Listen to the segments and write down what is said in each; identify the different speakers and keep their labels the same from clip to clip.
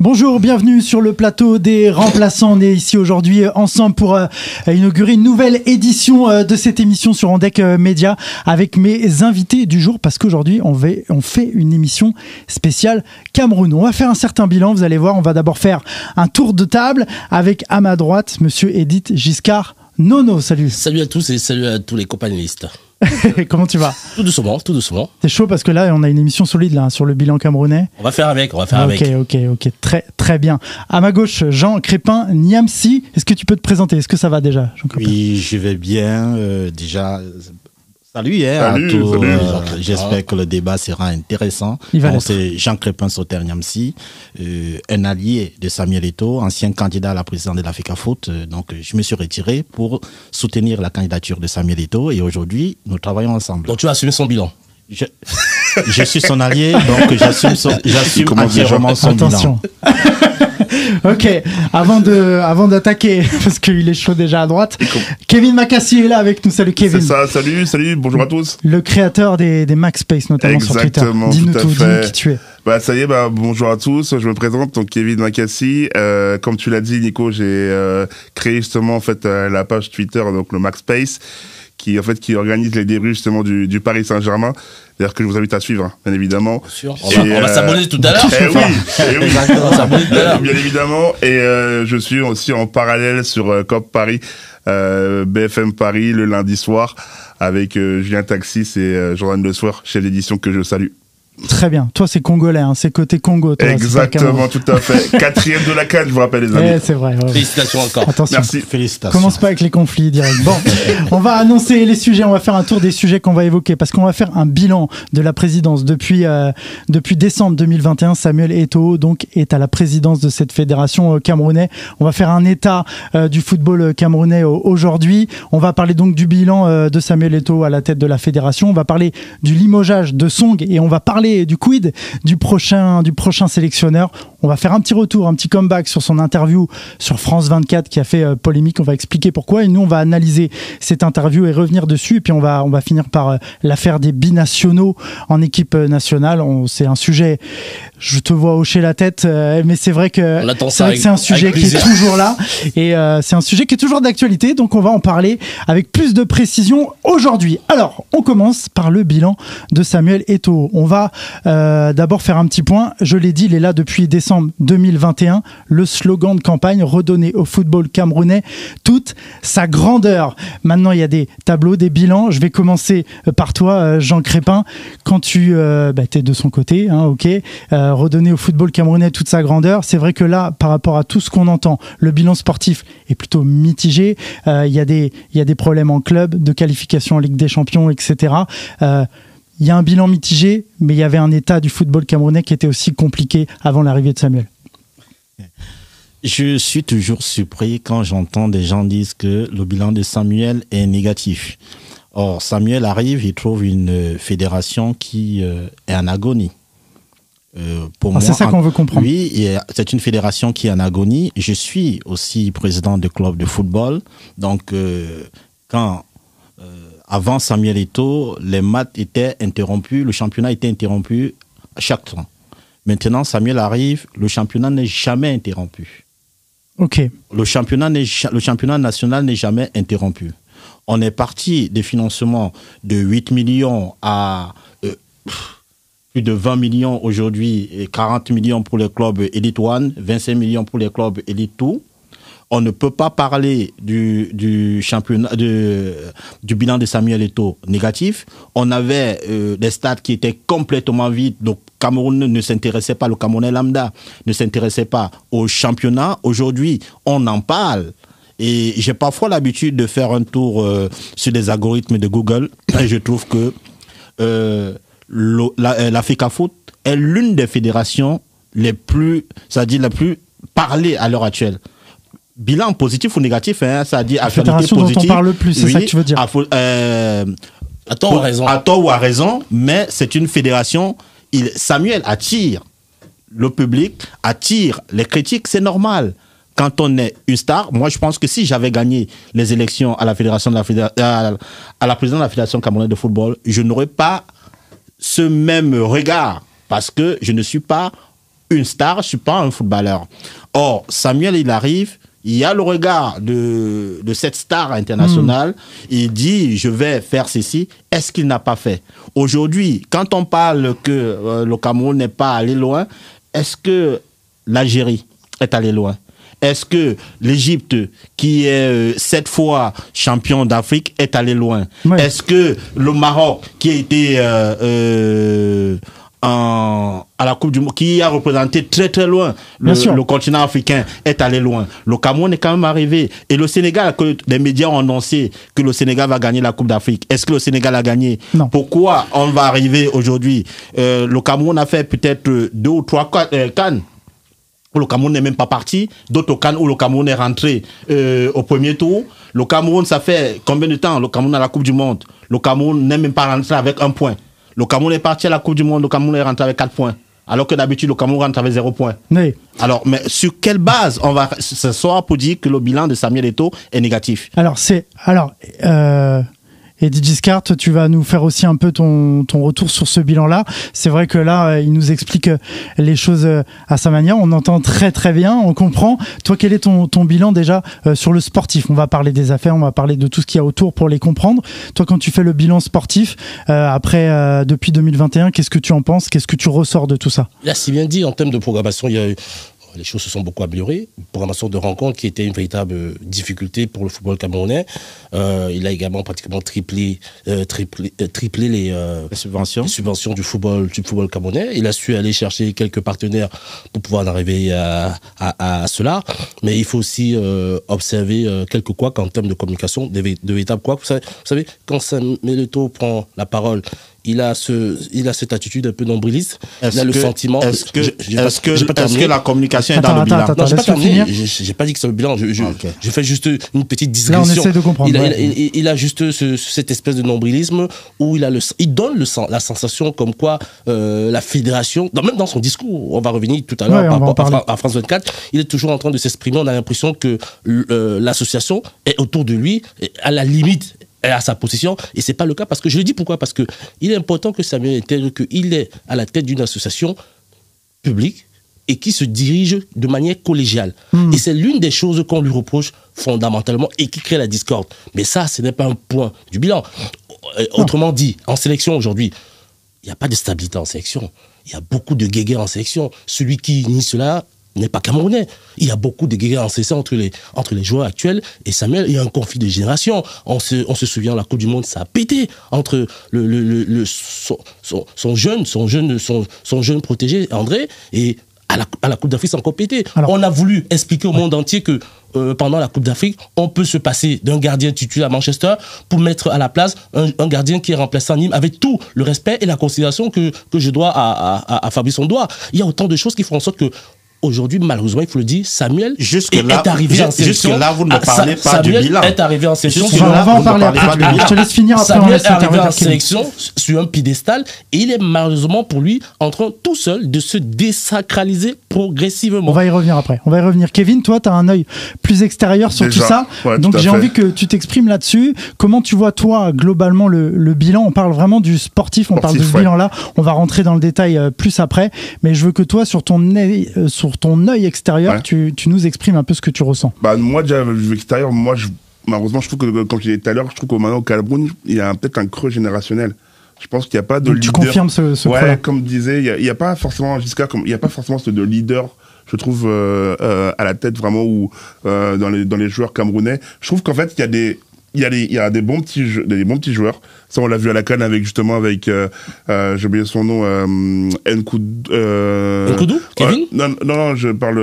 Speaker 1: Bonjour, bienvenue sur le plateau des remplaçants. On est ici aujourd'hui ensemble pour inaugurer une nouvelle édition de cette émission sur Ondec Média avec mes invités du jour parce qu'aujourd'hui on fait une émission spéciale Cameroun. On va faire un certain bilan, vous allez voir. On va d'abord faire un tour de table avec à ma droite monsieur Edith Giscard. Nono, salut.
Speaker 2: Salut à tous et salut à tous les companélistes.
Speaker 1: Comment tu vas?
Speaker 2: Tout doucement, tout doucement.
Speaker 1: T'es chaud parce que là on a une émission solide là sur le bilan camerounais.
Speaker 2: On va faire avec.
Speaker 1: Ok, très bien. À ma gauche, Jean Crépin Niamsi. Est-ce que tu peux te présenter? Est-ce que ça va déjà, Jean Crépin?
Speaker 3: Oui, je vais bien. Déjà, salut,
Speaker 4: salut,
Speaker 3: à tous.
Speaker 4: salut.
Speaker 3: J'espère que le débat sera intéressant. C'est Jean Crépin Sauter Niamsi, un allié de Samuel Eto'o, ancien candidat à la présidence de l'Africafoot. Donc, je me suis retiré pour soutenir la candidature de Samuel Eto'o et aujourd'hui, nous travaillons ensemble.
Speaker 2: Donc, tu vas assumer son bilan.
Speaker 3: Je suis son allié, donc j'assume entièrement son bilan.
Speaker 1: Ok, avant d'attaquer, parce qu'il est chaud déjà à droite, Kevin Makassi est là avec nous. Salut Kevin.
Speaker 4: C'est ça, salut, bonjour à tous.
Speaker 1: Le créateur des MaxSpace, notamment sur Twitter. Dis-nous tout, dis-nous qui tu es.
Speaker 4: Ça y est, bonjour à tous, je me présente, donc Kevin Makassi. Comme tu l'as dit, Nico, j'ai créé justement en fait la page Twitter, donc le MaxSpace, qui organise les débuts justement du Paris Saint-Germain. D'ailleurs que je vous invite à suivre, bien évidemment.
Speaker 2: Bien sûr. On va s'abonner tout à l'heure.
Speaker 4: Bien évidemment. Et je suis aussi en parallèle sur COP Paris, BFM Paris, le lundi soir, avec Julien Taxis et Jordan Le Soir, chez l'édition que je salue.
Speaker 1: Très bien. Toi, c'est congolais, hein. C'est côté Congo. Toi,
Speaker 4: exactement, tout à fait. 4e de la CAN, je vous rappelle, les amis.
Speaker 1: C'est vrai. Ouais.
Speaker 2: Félicitations encore.
Speaker 1: Attention.
Speaker 4: Merci.
Speaker 3: Félicitations.
Speaker 1: Commence pas avec les conflits direct. Bon, on va annoncer les sujets. On va faire un tour des sujets qu'on va évoquer parce qu'on va faire un bilan de la présidence depuis décembre 2021. Samuel Eto'o donc est à la présidence de cette fédération camerounaise. On va faire un état du football camerounais aujourd'hui. On va parler donc du bilan de Samuel Eto'o à la tête de la fédération. On va parler du limogeage de Song et on va parler du quid du prochain sélectionneur. On va faire un petit retour, un petit comeback sur son interview sur France 24 qui a fait polémique. On va expliquer pourquoi et nous on va analyser cette interview et revenir dessus. Et puis on va finir par l'affaire des binationaux en équipe nationale. C'est un sujet, je te vois hocher la tête, mais c'est vrai que c'est un sujet qui est toujours là et c'est un sujet qui est toujours d'actualité. Donc on va en parler avec plus de précision aujourd'hui. Alors on commence par le bilan de Samuel Eto'o. On va d'abord faire un petit point. Je l'ai dit, il est là depuis décembre 2021. Le slogan de campagne: redonner au football camerounais toute sa grandeur. Maintenant, il y a des tableaux, des bilans. Je vais commencer par toi, Jean Crépin. Quand tu es de son côté, hein, ok, redonner au football camerounais toute sa grandeur. C'est vrai que là, par rapport à tout ce qu'on entend, le bilan sportif est plutôt mitigé. Il y a des problèmes en club, de qualification en Ligue des Champions, etc. Il y a un bilan mitigé, mais il y avait un état du football camerounais qui était aussi compliqué avant l'arrivée de Samuel.
Speaker 3: Je suis toujours surpris quand j'entends des gens dire que le bilan de Samuel est négatif. Or, Samuel arrive, il trouve une fédération qui est en agonie.
Speaker 1: C'est ça qu'on veut comprendre.
Speaker 3: Oui, c'est une fédération qui est en agonie. Je suis aussi président de club de football. Donc, avant Samuel Eto'o, les matchs étaient interrompus, le championnat était interrompu chaque temps. Maintenant, Samuel arrive, le championnat n'est jamais interrompu.
Speaker 1: Ok.
Speaker 3: Le championnat national n'est jamais interrompu. On est parti des financements de 8 millions à plus de 20 millions aujourd'hui, et 40 millions pour les clubs Elite One, 25 millions pour les clubs Elite Two. On ne peut pas parler du championnat, du bilan de Samuel Eto'o négatif. On avait des stades qui étaient complètement vides. Donc, Cameroun ne s'intéressait pas, le Camerounais lambda ne s'intéressait pas au championnat. Aujourd'hui, on en parle. Et j'ai parfois l'habitude de faire un tour sur les algorithmes de Google. Et je trouve que l'Africafoot est l'une des fédérations les plus parlées à l'heure actuelle. Bilan positif ou négatif, hein, ça dit actualité positive.
Speaker 1: Dont on parle le plus, c'est ça que tu veux dire.
Speaker 2: À tort ou à raison.
Speaker 3: À tort ou à raison, mais c'est une fédération. Samuel attire le public, attire les critiques, c'est normal. Quand on est une star, moi je pense que si j'avais gagné les élections à la fédération à la présidence de la Fédération camerounaise de football, je n'aurais pas ce même regard parce que je ne suis pas une star, je ne suis pas un footballeur. Or, Samuel, il arrive, il y a le regard de cette star internationale, il dit, je vais faire ceci. Est-ce qu'il n'a pas fait? Aujourd'hui, quand on parle que le Cameroun n'est pas allé loin, est-ce que l'Algérie est allée loin? Est-ce que l'Égypte, qui est 7 fois champion d'Afrique, est allée loin?
Speaker 1: Ouais.
Speaker 3: Est-ce que le Maroc, qui a été à la Coupe du Monde, qui a représenté très très loin le continent africain, est allé loin? Le Cameroun est quand même arrivé. Et le Sénégal, que les médias ont annoncé que le Sénégal va gagner la Coupe d'Afrique. Est-ce que le Sénégal a gagné?
Speaker 1: Non.
Speaker 3: Pourquoi on va arriver aujourd'hui? Le Cameroun a fait peut-être 2 ou 3 CAN. Où le Cameroun n'est même pas parti, d'autres CAN où le Cameroun est rentré au premier tour. Le Cameroun, ça fait combien de temps le Cameroun à la Coupe du Monde? Le Cameroun n'est même pas rentré avec 1 point. Le Cameroun est parti à la Coupe du Monde, le Cameroun est rentré avec 4 points. Alors que d'habitude, le Cameroun rentre avec 0 point.
Speaker 1: Oui.
Speaker 3: Alors, mais sur quelle base on va s'asseoir pour dire que le bilan de Samuel Eto'o est négatif?
Speaker 1: Eddie Giscard, tu vas nous faire aussi un peu ton retour sur ce bilan-là. C'est vrai que là, il nous explique les choses à sa manière. On entend très très bien, on comprend. Toi, quel est ton bilan déjà sur le sportif? On va parler des affaires, on va parler de tout ce qu'il y a autour pour les comprendre. Toi, quand tu fais le bilan sportif, depuis 2021, qu'est-ce que tu en penses? Qu'est-ce que tu ressors de tout ça?
Speaker 2: Là, c'est bien dit, en termes de programmation, il y a eu... Les choses se sont beaucoup améliorées. Une programmation de rencontres qui était une véritable difficulté pour le football camerounais. Il a également pratiquement triplé les subventions du football camerounais. Il a su aller chercher quelques partenaires pour pouvoir en arriver à cela. Mais il faut aussi observer quelques couacs en termes de communication, de véritables couacs. Vous savez, quand Samuel Eto'o prend la parole, il a cette attitude un peu nombriliste. Il a le sentiment.
Speaker 3: Est-ce que la communication est dans le bilan?
Speaker 2: Non, j'ai pas terminé. J'ai pas dit que c'est le bilan. Je fais juste une petite digression.
Speaker 1: Là, on essaie de comprendre.
Speaker 2: Il a juste cette espèce de nombrilisme où il donne la sensation comme quoi la fédération, même dans son discours, on va revenir tout à l'heure par rapport à France 24, il est toujours en train de s'exprimer. On a l'impression que l'association est autour de lui, à la limite. À sa position, et c'est pas le cas, parce que je le dis pourquoi, parce que il est important que Samuel intègre qu'il est à la tête d'une association publique et qui se dirige de manière collégiale. Et c'est l'une des choses qu'on lui reproche fondamentalement et qui crée la discorde. Mais ça, ce n'est pas un point du bilan. Autrement dit, en sélection aujourd'hui, il n'y a pas de stabilité en sélection. Il y a beaucoup de guéguerres en sélection. Celui qui nie cela n'est pas camerounais. Il y a beaucoup de guerres en sélection entre les joueurs actuels et Samuel. Il y a un conflit de génération. On se souvient, la Coupe du Monde, ça a pété entre son jeune protégé, André, et à la Coupe d'Afrique, c'est encore pété. On a voulu expliquer au monde entier que pendant la Coupe d'Afrique, on peut se passer d'un gardien titulaire à Manchester pour mettre à la place un gardien qui est remplaçant à Nîmes, avec tout le respect et la considération que je dois à Fabrice Ondoa. Il y a autant de choses qui font en sorte que aujourd'hui, malheureusement, il faut le dire, Samuel est arrivé en sélection.
Speaker 3: Jusque-là, vous ne parlez pas du bilan.
Speaker 2: Est arrivé en sélection.
Speaker 1: On va en parler après. Je te laisse finir.
Speaker 2: Samuel est arrivé en sélection sur un piédestal et il est malheureusement pour lui en train tout seul de se désacraliser progressivement.
Speaker 1: On va y revenir après. On va y revenir. Kevin, toi, tu as un œil plus extérieur sur tout ça.
Speaker 4: Ouais,
Speaker 1: donc j'ai envie que tu t'exprimes là-dessus. Comment tu vois, toi, globalement, le bilan? On parle vraiment du sportif, on parle de ce bilan-là. On va rentrer dans le détail plus après. Mais je veux que toi, sur ton œil extérieur, tu nous exprimes un peu ce que tu ressens.
Speaker 4: Moi, déjà, vu extérieur, malheureusement, je trouve que, comme je disais tout à l'heure, je trouve qu'au maintenant, au Cameroun, il y a peut-être un creux générationnel. Je pense qu'il n'y a pas de leader.
Speaker 1: Tu confirmes ce
Speaker 4: ouais, comme disait, il n'y a pas forcément, il n'y a pas forcément ce de leader, je trouve, à la tête vraiment, ou dans les joueurs camerounais. Je trouve qu'en fait, il y a des bons petits joueurs. Ça, on l'a vu à la CAN avec j'ai oublié son nom, Nkoudou.
Speaker 2: Kevin?
Speaker 4: Non, je parle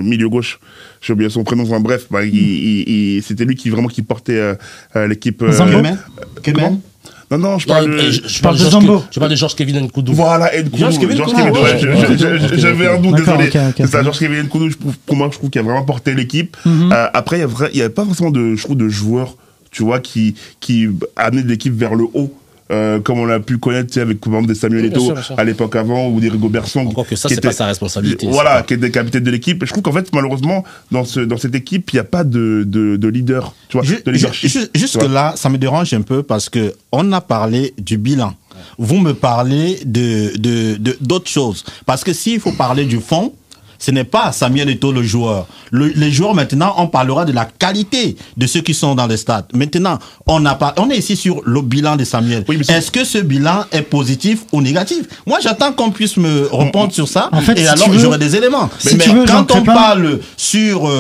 Speaker 4: milieu gauche. J'ai oublié son prénom. Enfin, bref, c'était lui qui portait l'équipe.
Speaker 1: Quel
Speaker 4: Non, je parle
Speaker 1: de Zambo.
Speaker 2: Je parle de Georges-Kevin Nkoudou.
Speaker 4: Voilà, Georges-Kevin, j'avais un doute, désolé. C'est ça, Georges-Kevin Nkoudou, pour moi, je trouve qu'il a vraiment porté l'équipe. Après, il n'y a pas forcément de joueurs, tu vois, qui amenaient l'équipe vers le haut. Comme on l'a pu connaître avec par exemple des Samuel Eto'o à l'époque avant, ou des Rigobertson.
Speaker 2: Encore que ça, c'est pas sa responsabilité.
Speaker 4: Voilà, qui était capitaine de l'équipe. Et je trouve qu'en fait, malheureusement, dans cette équipe, il n'y a pas de leader, tu vois, de leadership.
Speaker 3: Jusque là, ça me dérange un peu parce que on a parlé du bilan. vous me parlez d'autres choses. Parce que s'il faut parler du fond, ce n'est pas Samuel Eto'o le joueur. Les joueurs, maintenant, on parlera de la qualité de ceux qui sont dans les stades. Maintenant, on est ici sur le bilan de Samuel. Oui, est-ce que ce bilan est positif ou négatif? Moi, j'attends qu'on puisse me répondre sur ça. En fait, et si alors, j'aurai des éléments. Mais quand on parle sur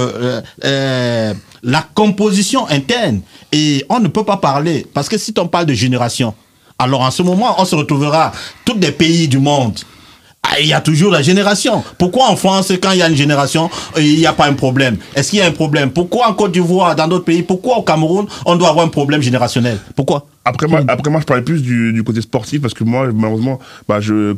Speaker 3: la composition interne, et on ne peut pas parler, parce que si on parle de génération, alors en ce moment, on se retrouvera tous les pays du monde. Il y a toujours la génération. Pourquoi en France, quand il y a une génération, il n'y a pas un problème? Est-ce qu'il y a un problème? Pourquoi en Côte d'Ivoire, dans d'autres pays, pourquoi au Cameroun, on doit avoir un problème générationnel? Pourquoi?
Speaker 4: Après moi, je parlais plus du côté sportif, parce que moi, malheureusement,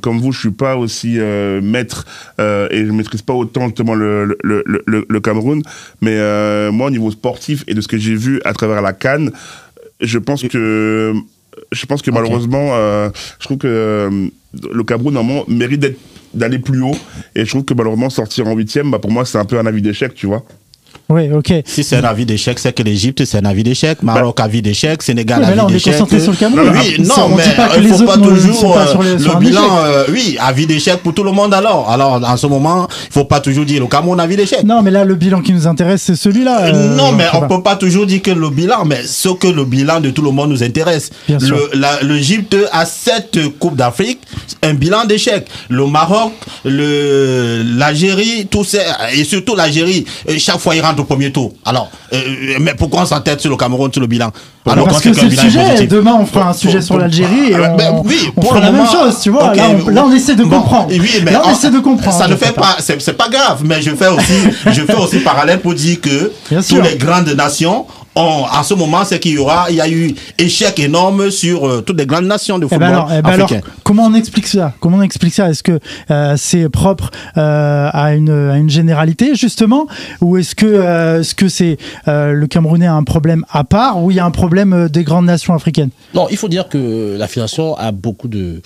Speaker 4: comme vous, je suis pas aussi maître et je maîtrise pas autant justement le Cameroun. Mais moi, au niveau sportif et de ce que j'ai vu à travers la CAN, je pense que malheureusement, je trouve que le Cameroun, normalement, mérite d'aller plus haut. Et je trouve que malheureusement, sortir en 8e, pour moi, c'est un peu un avis d'échec, tu vois.
Speaker 1: Oui, ok.
Speaker 3: Si c'est un avis d'échec, c'est que l'Égypte, c'est un avis d'échec. Maroc, avis d'échec. Sénégal,
Speaker 1: avis
Speaker 3: d'échec.
Speaker 1: On est concentré sur le Cameroun.
Speaker 3: Oui, non, mais il ne faut pas toujours le bilan. Oui, avis d'échec pour tout le monde alors. Alors, en ce moment, il ne faut pas toujours dire le Cameroun, avis d'échec.
Speaker 1: Non, mais là, le bilan qui nous intéresse, c'est celui-là.
Speaker 3: Non, mais on ne peut pas toujours dire que le bilan, mais ce que le bilan de tout le monde nous intéresse. L'Égypte a 7 Coupes d'Afrique, un bilan d'échec. Le Maroc, l'Algérie, tout ça, et surtout l'Algérie, chaque fois, il rentre au premier tour. Alors, mais pourquoi on s'entête sur le Cameroun, sur le bilan?
Speaker 1: Alors, parce que c'est le sujet. Demain, on fera un sujet sur l'Algérie et on fera la même chose, tu vois. Okay, là, on essaie de comprendre.
Speaker 3: Oui, mais là,
Speaker 1: on essaie de comprendre.
Speaker 3: Ça ne fait pas, c'est pas grave, mais je fais aussi parallèle pour dire que toutes les grandes nations en ce moment, c'est il y a eu échec énorme sur toutes les grandes nations de football africain.
Speaker 1: Alors, comment on explique ça? Est-ce que c'est propre à une généralité justement, ou est-ce que c'est le Camerounais a un problème à part, ou il y a un problème des grandes nations africaines?
Speaker 2: Non, il faut dire que la fédération a beaucoup de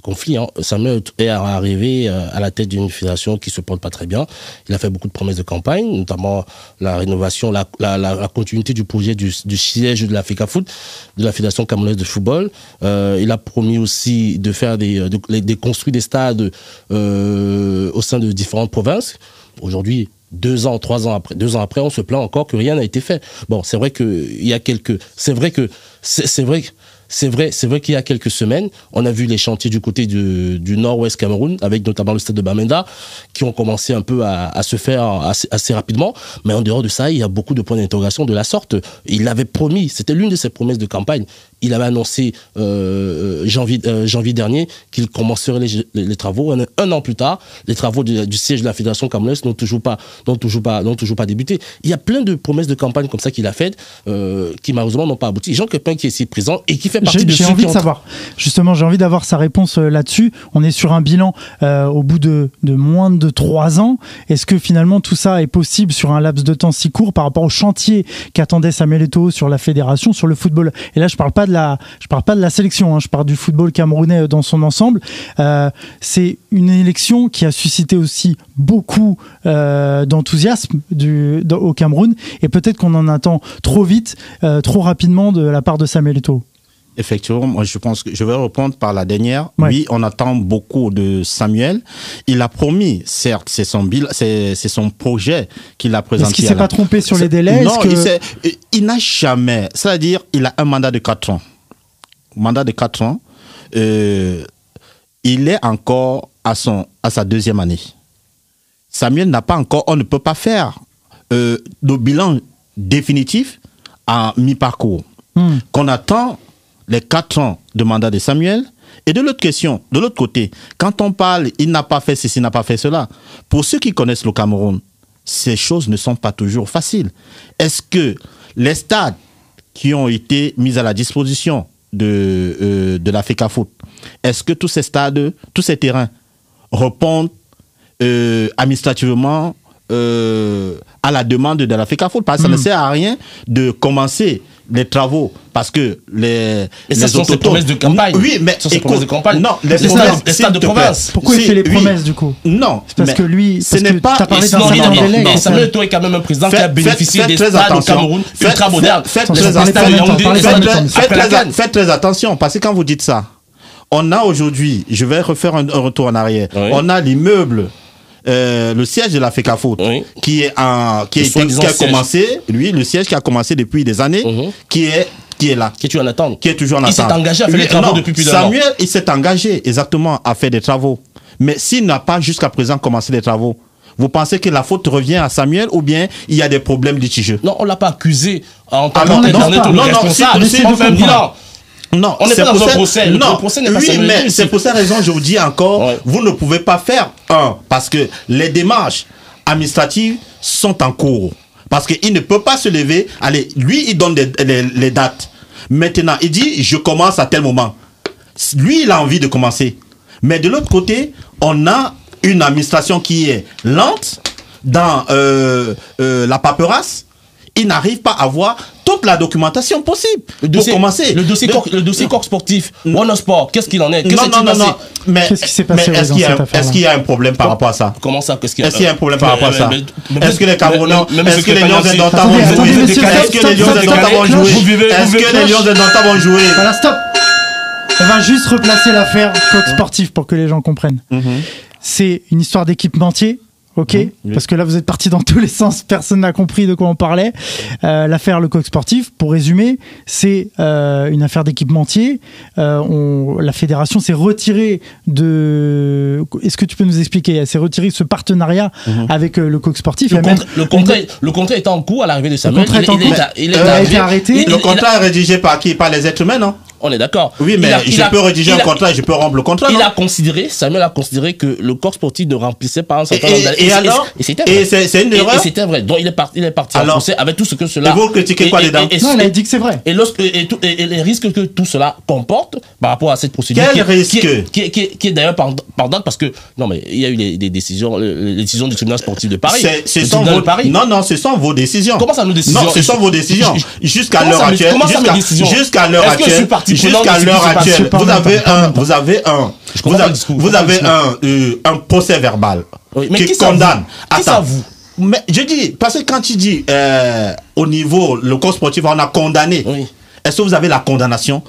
Speaker 2: conflits. Samuel est arrivé à la tête d'une fédération qui se porte pas très bien. Il a fait beaucoup de promesses de campagne, notamment la rénovation, la continuité du projet du siège de l'Africa Foot, de la Fédération camerounaise de football. Il a promis aussi de faire de construire des stades au sein de différentes provinces. Aujourd'hui, 2 ans, 3 ans après, on se plaint encore que rien n'a été fait. Bon, c'est vrai qu'il y a qu'il y a quelques semaines, on a vu les chantiers du côté du nord-ouest Cameroun, avec notamment le stade de Bamenda, qui ont commencé un peu à se faire assez rapidement. Mais en dehors de ça, il y a beaucoup de points d'interrogation de la sorte. Il avait promis, c'était l'une de ses promesses de campagne. Il avait annoncé janvier dernier qu'il commencerait les travaux. Un an plus tard, les travaux du siège de la Fédération camerounaise n'ont toujours pas débuté. Il y a plein de promesses de campagne comme ça qu'il a faites, qui malheureusement n'ont pas abouti. Jean Crépin qui est ici présent et qui fait partie de ceux qui
Speaker 1: J'ai envie de savoir. Justement, j'ai envie d'avoir sa réponse là-dessus. On est sur un bilan au bout de moins de 3 ans. Est-ce que finalement tout ça est possible sur un laps de temps si court par rapport au chantier qu'attendait Samuel Eto'o sur la fédération, sur le football? Et là, je parle pas de la sélection, je parle du football camerounais dans son ensemble. C'est une élection qui a suscité aussi beaucoup d'enthousiasme au Cameroun, et peut-être qu'on en attend trop vite, trop rapidement de la part de Samuel Eto'o.
Speaker 3: Effectivement, moi je pense que je vais répondre par la dernière. Ouais. Oui, on attend beaucoup de Samuel. Il a promis, certes, c'est son projet qu'il a présenté.
Speaker 1: Est-ce qu'il ne s'est pas trompé sur les délais?
Speaker 3: Non, il n'a jamais. C'est-à-dire, il a un mandat de 4 ans. Mandat de 4 ans. Il est encore à sa 2e année. Samuel n'a pas encore. On ne peut pas faire le bilan définitif à mi-parcours. Qu'on attend les 4 ans de mandat de Samuel. Et de l'autre côté, quand on parle, il n'a pas fait ceci, il n'a pas fait cela. Pour ceux qui connaissent le Cameroun, ces choses ne sont pas toujours faciles. Est-ce que les stades qui ont été mis à la disposition de l'Africa Foot, est-ce que tous ces stades, tous ces terrains répondent administrativement à la demande de l'Africa Foot? Parce que ça ne sert à rien de commencer les travaux, parce que les
Speaker 2: sont ces promesses de campagne.
Speaker 3: Oui, mais
Speaker 2: ces promesses de campagne.
Speaker 3: Non,
Speaker 2: les stades de province.
Speaker 1: Pourquoi il fait les promesses du coup?
Speaker 3: Non,
Speaker 1: c'est parce que lui,
Speaker 3: ce n'est pas.
Speaker 1: T'as parlé d'un certain délai.
Speaker 2: Non, Samuel Eto'o est quand même un président qui a bénéficié des stades au Cameroun ultra modernes.
Speaker 3: Faites très attention, parce que quand vous dites ça, On a aujourd'hui, je vais refaire un retour en arrière, on a l'immeuble, le siège de la FECAFOOT, qui a commencé, lui, le siège qui a commencé depuis des années, qui est là.
Speaker 2: Qui est toujours en attente.
Speaker 3: Qui est toujours en attente.
Speaker 2: Il s'est engagé à faire des travaux depuis plus d'un an.
Speaker 3: Samuel, il s'est engagé exactement à faire des travaux. Mais s'il n'a pas jusqu'à présent commencé les travaux, vous pensez que la faute revient à Samuel ou bien il y a des problèmes litigieux?
Speaker 2: Non, on ne l'a pas accusé en tant
Speaker 3: non,
Speaker 2: responsable.
Speaker 3: Non,
Speaker 2: on n'est pas dans un procès. Le procès n'est pas
Speaker 3: mais c'est pour cette raison que je vous dis encore, vous ne pouvez pas faire parce que les démarches administratives sont en cours. Parce qu'il ne peut pas se lever. Allez, lui, il donne les dates. Maintenant, il dit, je commence à tel moment. Lui, il a envie de commencer. Mais de l'autre côté, on a une administration qui est lente dans la paperasse. Il n'arrive pas à voir toute la documentation possible pour commencer.
Speaker 2: Le dossier Coq Sportif, One Sport, qu'est-ce qu'il en est?
Speaker 3: Non. Mais
Speaker 1: qu'est-ce qui s'est passé
Speaker 3: est-ce qu'il y a un problème par rapport à ça?
Speaker 2: Comment ça?
Speaker 3: Est-ce qu'il y a un problème par rapport à ça? Est-ce que les Camerounais, est-ce que les Lions indomptables vont jouer? Est-ce que les Lions indomptables vont jouer? Est-ce que les Lions indomptables vont jouer?
Speaker 1: Voilà, stop. On va juste replacer l'affaire Coq Sportif pour que les gens comprennent. C'est une histoire d'équipementier. Ok, parce que là vous êtes partis dans tous les sens, personne n'a compris de quoi on parlait. L'affaire Le Coq Sportif, pour résumer, c'est une affaire d'équipementier. La fédération s'est retirée de. Est-ce que tu peux nous expliquer? Elle s'est retirée de ce partenariat avec Le Coq Sportif.
Speaker 2: Le contrat est en cours à l'arrivée de Samuel.
Speaker 1: Il a été arrêté.
Speaker 3: Le contrat est rédigé par qui? Par les êtres humains, non?
Speaker 2: On est d'accord.
Speaker 3: Oui, mais je peux rédiger un contrat et je peux rompre le contrat.
Speaker 2: Samuel a considéré que le Coq Sportif ne remplissait pas un certain nombre
Speaker 3: et alors?
Speaker 2: Et c'est une erreur. Et c'était vrai. Donc il est parti en procès avec tout ce que cela.
Speaker 3: Et vous critiquez quoi dedans?
Speaker 1: Non, il a dit que c'est vrai.
Speaker 2: Et les risques que tout cela comporte par rapport à cette procédure.
Speaker 3: Quel risque?
Speaker 2: Qui est d'ailleurs pardonne parce que non mais il y a eu des décisions, les décisions du tribunal sportif de Paris.
Speaker 3: Non, ce sont vos décisions.
Speaker 2: Comment ça nos décisions?
Speaker 3: Non, ce sont vos décisions. Jusqu'à l'heure actuelle. Jusqu'à l'heure actuelle. Vous avez un procès verbal qui condamne.
Speaker 2: Attends, vous.
Speaker 3: Mais je dis, parce que quand tu dis au niveau, le Coq Sportif, on a condamné. Est-ce que vous avez la condamnation?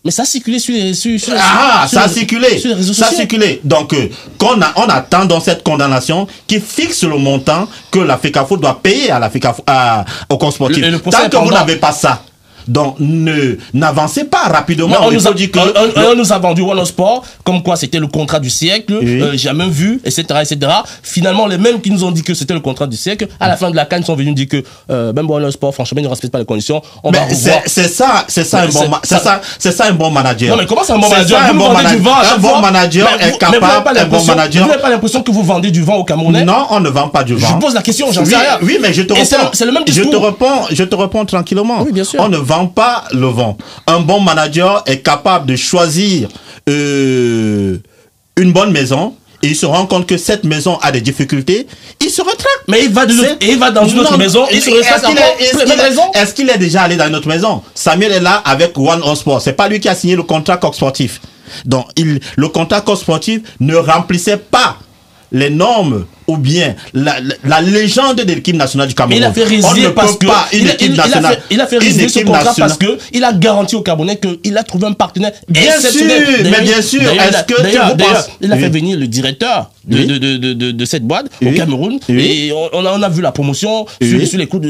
Speaker 2: Mais ça a circulé sur les
Speaker 3: réseaux sociaux. Donc, on attend dans cette condamnation qui fixe le montant que la FECAFOOT doit payer à au Coq Sportif. Tant que vous n'avez pas ça. Donc, n'avancez pas rapidement.
Speaker 2: On nous a vendu One Sport comme quoi c'était le contrat du siècle, jamais vu, etc., etc. Finalement, les mêmes qui nous ont dit que c'était le contrat du siècle, à la fin de la CAN, ils sont venus dire que même One Sport, franchement, ils ne respectent pas les conditions.
Speaker 3: C'est ça un bon manager.
Speaker 2: Non, mais comment c'est un bon manager?
Speaker 3: Un bon manager est capable. Un bon manager.
Speaker 2: Vous n'avez pas l'impression que vous vendez du vent aux Camerounais?
Speaker 3: Non, on ne vend pas du vent.
Speaker 2: Je pose la question, j'en sais rien.
Speaker 3: Oui, mais je te réponds.
Speaker 2: C'est le même discours.
Speaker 3: Je te réponds tranquillement.
Speaker 2: Oui, bien sûr.
Speaker 3: On ne vend pas le vent. Un bon manager est capable de choisir une bonne maison et il se rend compte que cette maison a des difficultés, il se retraite.
Speaker 2: Mais il va dans une autre maison, il se retraite encore.
Speaker 3: Est-ce qu'il est déjà allé dans une autre maison? Samuel est là avec One Sport. C'est pas lui qui a signé le contrat Coq Sportif. Donc le contrat Coq Sportif ne remplissait pas les normes ou bien la légende de l'équipe nationale du Cameroun.
Speaker 2: Il a fait résilier parce que il a fait résilier ce contrat parce que il a garanti au Camerounais qu'il a trouvé un partenaire exceptionnel.
Speaker 3: Mais bien sûr.
Speaker 2: D'ailleurs, il a fait venir le directeur de cette boîte au Cameroun et on a vu la promotion sur les coups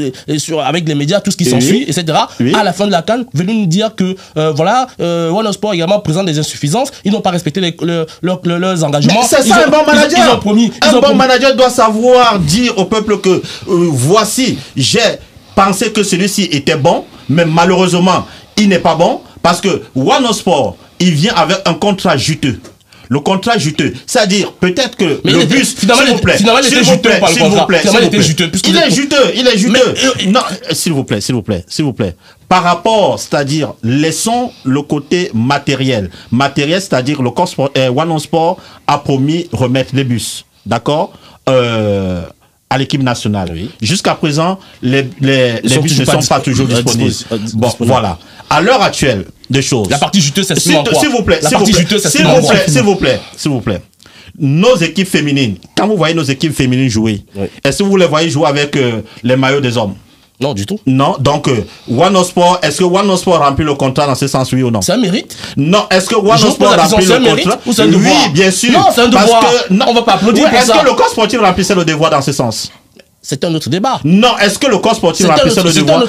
Speaker 2: avec les médias, tout ce qui s'ensuit, etc. À la fin de la CAN, venu nous dire que voilà, One Sport également présente des insuffisances. Ils n'ont pas respecté leurs engagements.
Speaker 3: C'est ça un bon manager.
Speaker 2: Ils ont promis.
Speaker 3: Un bon manager doit savoir dire au peuple que voici, j'ai pensé que celui-ci était bon, mais malheureusement, il n'est pas bon parce que One Sport, il vient avec un contrat juteux. Le contrat juteux, c'est-à-dire peut-être que le bus,
Speaker 2: finalement, il était juteux par le contrat. Finalement, il était juteux.
Speaker 3: Il est juteux. Non, s'il vous plaît. Par rapport, c'est-à-dire, laissons le côté matériel. Matériel, c'est-à-dire le One Sport a promis remettre les bus. D'accord? À l'équipe nationale. Jusqu'à présent, les bus ne sont pas toujours disponibles. Bon, voilà. À l'heure actuelle des choses.
Speaker 2: La partie juteuse, c'est
Speaker 3: s'il vous plaît. Nos équipes féminines, quand vous voyez nos équipes féminines jouer, est-ce que vous les voyez jouer avec les maillots des hommes?
Speaker 2: Non, du tout.
Speaker 3: Non, donc One Sport, est-ce que One Sport remplit le contrat dans ce sens, oui ou non?
Speaker 2: C'est un mérite.
Speaker 3: Non, est-ce que One Sport remplit le contrat?
Speaker 2: Ou c'est un devoir?
Speaker 3: Oui, bien sûr.
Speaker 2: Non, c'est un devoir. Parce que, non, on va pas applaudir pour ça.
Speaker 3: Est-ce que le corps sportif remplissait le devoir dans ce sens?
Speaker 2: C'est un autre débat.
Speaker 3: Non, est-ce que le corps sportif remplissait le devoir?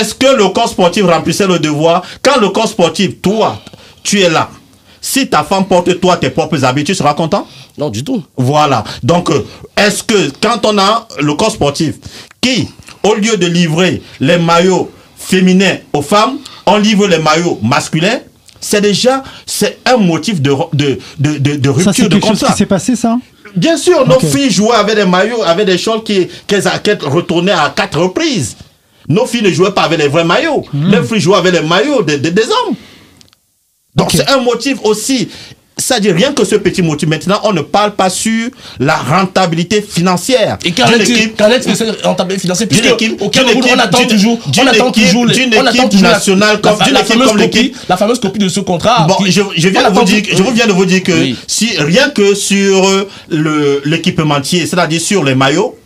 Speaker 3: Est-ce que le corps sportif remplissait le devoir? Quand le corps sportif, toi, tu es là. Si ta femme porte toi tes propres habits, tu seras content?
Speaker 2: Non, du tout.
Speaker 3: Voilà. Donc, est-ce que quand on a le corps sportif qui, au lieu de livrer les maillots féminins aux femmes, on livre les maillots masculins, c'est un motif de rupture de contrat.
Speaker 1: Ça, c'est quelque chose qui s'est passé, ça?
Speaker 3: Bien sûr, nos filles jouaient avec des maillots, avec des shorts qu'elles retournaient à 4 reprises. Nos filles ne jouaient pas avec les vrais maillots. Les filles jouaient avec les maillots des hommes. Donc c'est un motif aussi. C'est-à-dire rien que ce petit motif. Maintenant, on ne parle pas sur la rentabilité financière.
Speaker 2: Et qu'en est-ce que cette rentabilité financière? Puisque au Cameroun, on attend toujours
Speaker 3: nationale comme
Speaker 2: la fameuse copie de ce contrat.
Speaker 3: Bon, je viens de vous dire que si rien que sur l'équipementier, c'est-à-dire sur les maillots,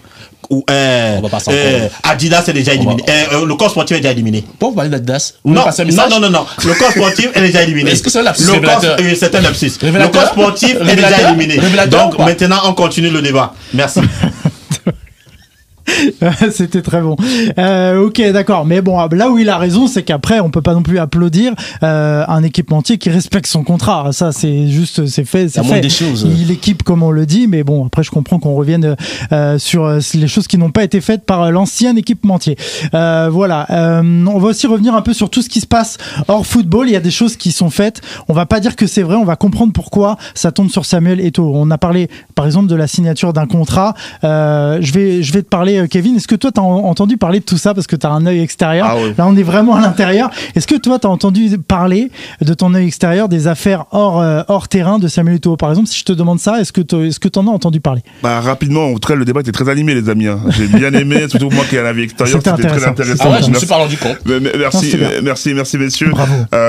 Speaker 3: Adidas est déjà éliminé. Le corps sportif est déjà éliminé.
Speaker 2: Pourquoi vous parlez d'Adidas?
Speaker 3: Non. Le corps sportif est déjà éliminé.
Speaker 2: Est-ce que c'est un lapsus révélateur?
Speaker 3: C'est un lapsus. Le corps sportif est déjà éliminé. Donc maintenant, on continue le débat. Merci.
Speaker 1: C'était très bon. Ok, d'accord. Mais bon, là où il a raison, c'est qu'après, on peut pas non plus applaudir un équipementier qui respecte son contrat. Ça, c'est juste, c'est fait, c'est fait.
Speaker 2: Des choses.
Speaker 1: Il équipe comme on le dit, mais bon, après, je comprends qu'on revienne sur les choses qui n'ont pas été faites par l'ancien équipementier. Voilà. On va aussi revenir un peu sur tout ce qui se passe hors football. Il y a des choses qui sont faites. On va pas dire que c'est vrai. On va comprendre pourquoi ça tombe sur Samuel Eto'o. On a parlé, par exemple, de la signature d'un contrat. Je vais te parler. Kevin, est-ce que toi, tu as entendu parler de tout ça parce que tu as un œil extérieur?
Speaker 4: Ah oui.
Speaker 1: Là, on est vraiment à l'intérieur. Est-ce que toi, tu as entendu parler de ton œil extérieur des affaires hors terrain de Samuel Eto'o? Par exemple, si je te demande ça, est-ce que tu en as entendu parler?
Speaker 4: Rapidement, en tout cas, le débat était très animé, les amis. J'ai bien aimé, surtout moi qui ai un avis extérieur, c'était très intéressant.
Speaker 2: Ah ouais, je me suis pas rendu compte.
Speaker 4: Merci, messieurs.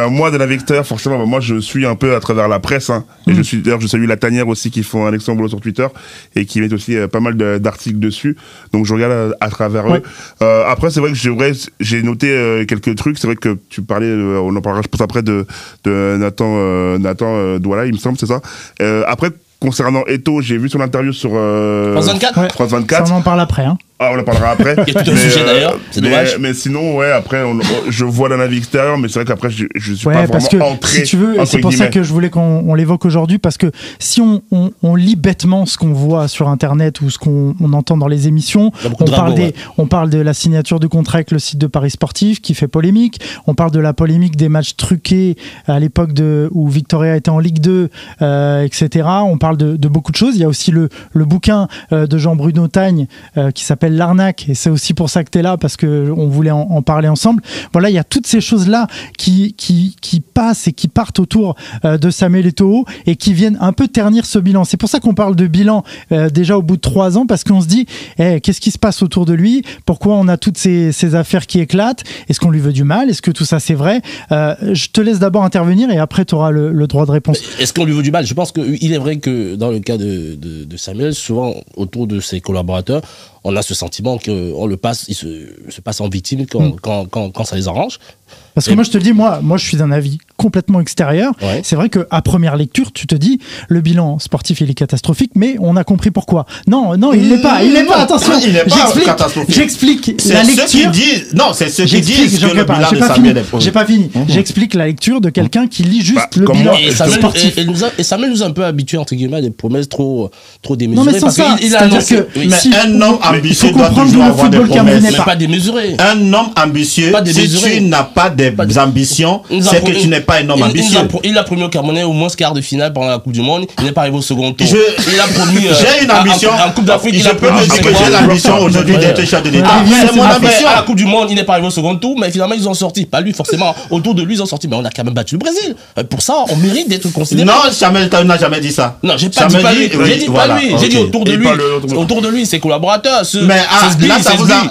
Speaker 4: Moi, de l'avis extérieur, forcément, moi, je suis un peu à travers la presse. Et je salue La Tanière aussi, qui font un excellent boulot sur Twitter et qui mettent aussi pas mal d'articles dessus. Donc, je regarde à travers eux. Après, c'est vrai que j'ai noté quelques trucs. C'est vrai que tu parlais, on en parlera je pense après de Nathan Douala, il me semble, c'est ça. Après, concernant Eto'o, j'ai vu son interview sur
Speaker 2: France 24.
Speaker 4: France 24.
Speaker 1: Ça, on en parle après.
Speaker 4: Ah, on en parlera après.
Speaker 2: Il y a tout un sujet d'ailleurs, c'est dommage.
Speaker 4: Mais sinon, ouais, après, je vois d'un avis extérieur, mais c'est vrai qu'après, je suis pas vraiment entré.
Speaker 1: Si tu veux, c'est pour ça que je voulais qu'on l'évoque aujourd'hui, parce que si on lit bêtement ce qu'on voit sur Internet ou ce qu'on entend dans les émissions, on parle de la signature du contrat avec le site de Paris Sportif qui fait polémique, on parle de la polémique des matchs truqués à l'époque où Victoria était en Ligue 2, etc. On parle de beaucoup de choses. Il y a aussi le bouquin de Jean-Bruno Tagne qui s'appelle L'arnaque, et c'est aussi pour ça que tu es là, parce que on voulait en parler ensemble. Voilà, il y a toutes ces choses-là qui passent et qui partent autour de Samuel Eto'o et qui viennent un peu ternir ce bilan. C'est pour ça qu'on parle de bilan déjà au bout de 3 ans, parce qu'on se dit qu'est-ce qui se passe autour de lui? Pourquoi on a toutes ces affaires qui éclatent? Est-ce qu'on lui veut du mal? Est-ce que tout ça c'est vrai? Je te laisse d'abord intervenir et après tu auras le droit de réponse.
Speaker 2: Est-ce qu'on lui veut du mal? Je pense qu'il est vrai que dans le cas de Samuel, souvent autour de ses collaborateurs, on a ce sentiment qu'on il se passe en victime quand ça les arrange.
Speaker 1: Parce que moi, je te le dis, moi, je suis d'un avis complètement extérieur. Ouais. C'est vrai qu'à première lecture, tu te dis, le bilan sportif, il est catastrophique, mais on a compris pourquoi. Non, il l'est pas. Il l'est pas. Attention.
Speaker 3: Il n'est pas catastrophique.
Speaker 1: J'explique
Speaker 3: la lecture. C'est ceux qui disent que le bilan de Samuel est positif.
Speaker 1: J'ai pas fini. J'explique la lecture de quelqu'un qui lit juste le bilan sportif.
Speaker 2: Et Samuel nous a un peu habitués, entre guillemets, à des promesses trop démesurées.
Speaker 1: Non, mais sans ça. C'est-à-dire que
Speaker 3: un homme ambitieux doit toujours avoir des promesses.
Speaker 2: Mais pas démesuré.
Speaker 3: Un homme ambitieux, si tu n'as pas des ambitions, c'est que tu n'es pas un homme ambitieux.
Speaker 2: Il a promis au Camerounais au moins quart de finale pendant la Coupe du Monde. Il n'est pas arrivé au second tour. Il a promis.
Speaker 3: J'ai une ambition.
Speaker 2: En Coupe d'Afrique,
Speaker 3: je peux te dire que j'ai l'ambition aujourd'hui d'être chef de l'État.
Speaker 2: C'est mon ambition. À la Coupe du Monde, il n'est pas arrivé au second tour, mais finalement ils ont sorti. Pas lui forcément. Autour de lui ils ont sorti. Mais on a quand même battu le Brésil. Pour ça, on mérite d'être considéré.
Speaker 3: Non, Samuel Eto'o n'a jamais dit ça.
Speaker 2: Non, j'ai pas dit pas lui. J'ai dit pas lui. J'ai dit autour de lui. Autour de lui, ses collaborateurs.
Speaker 3: Mais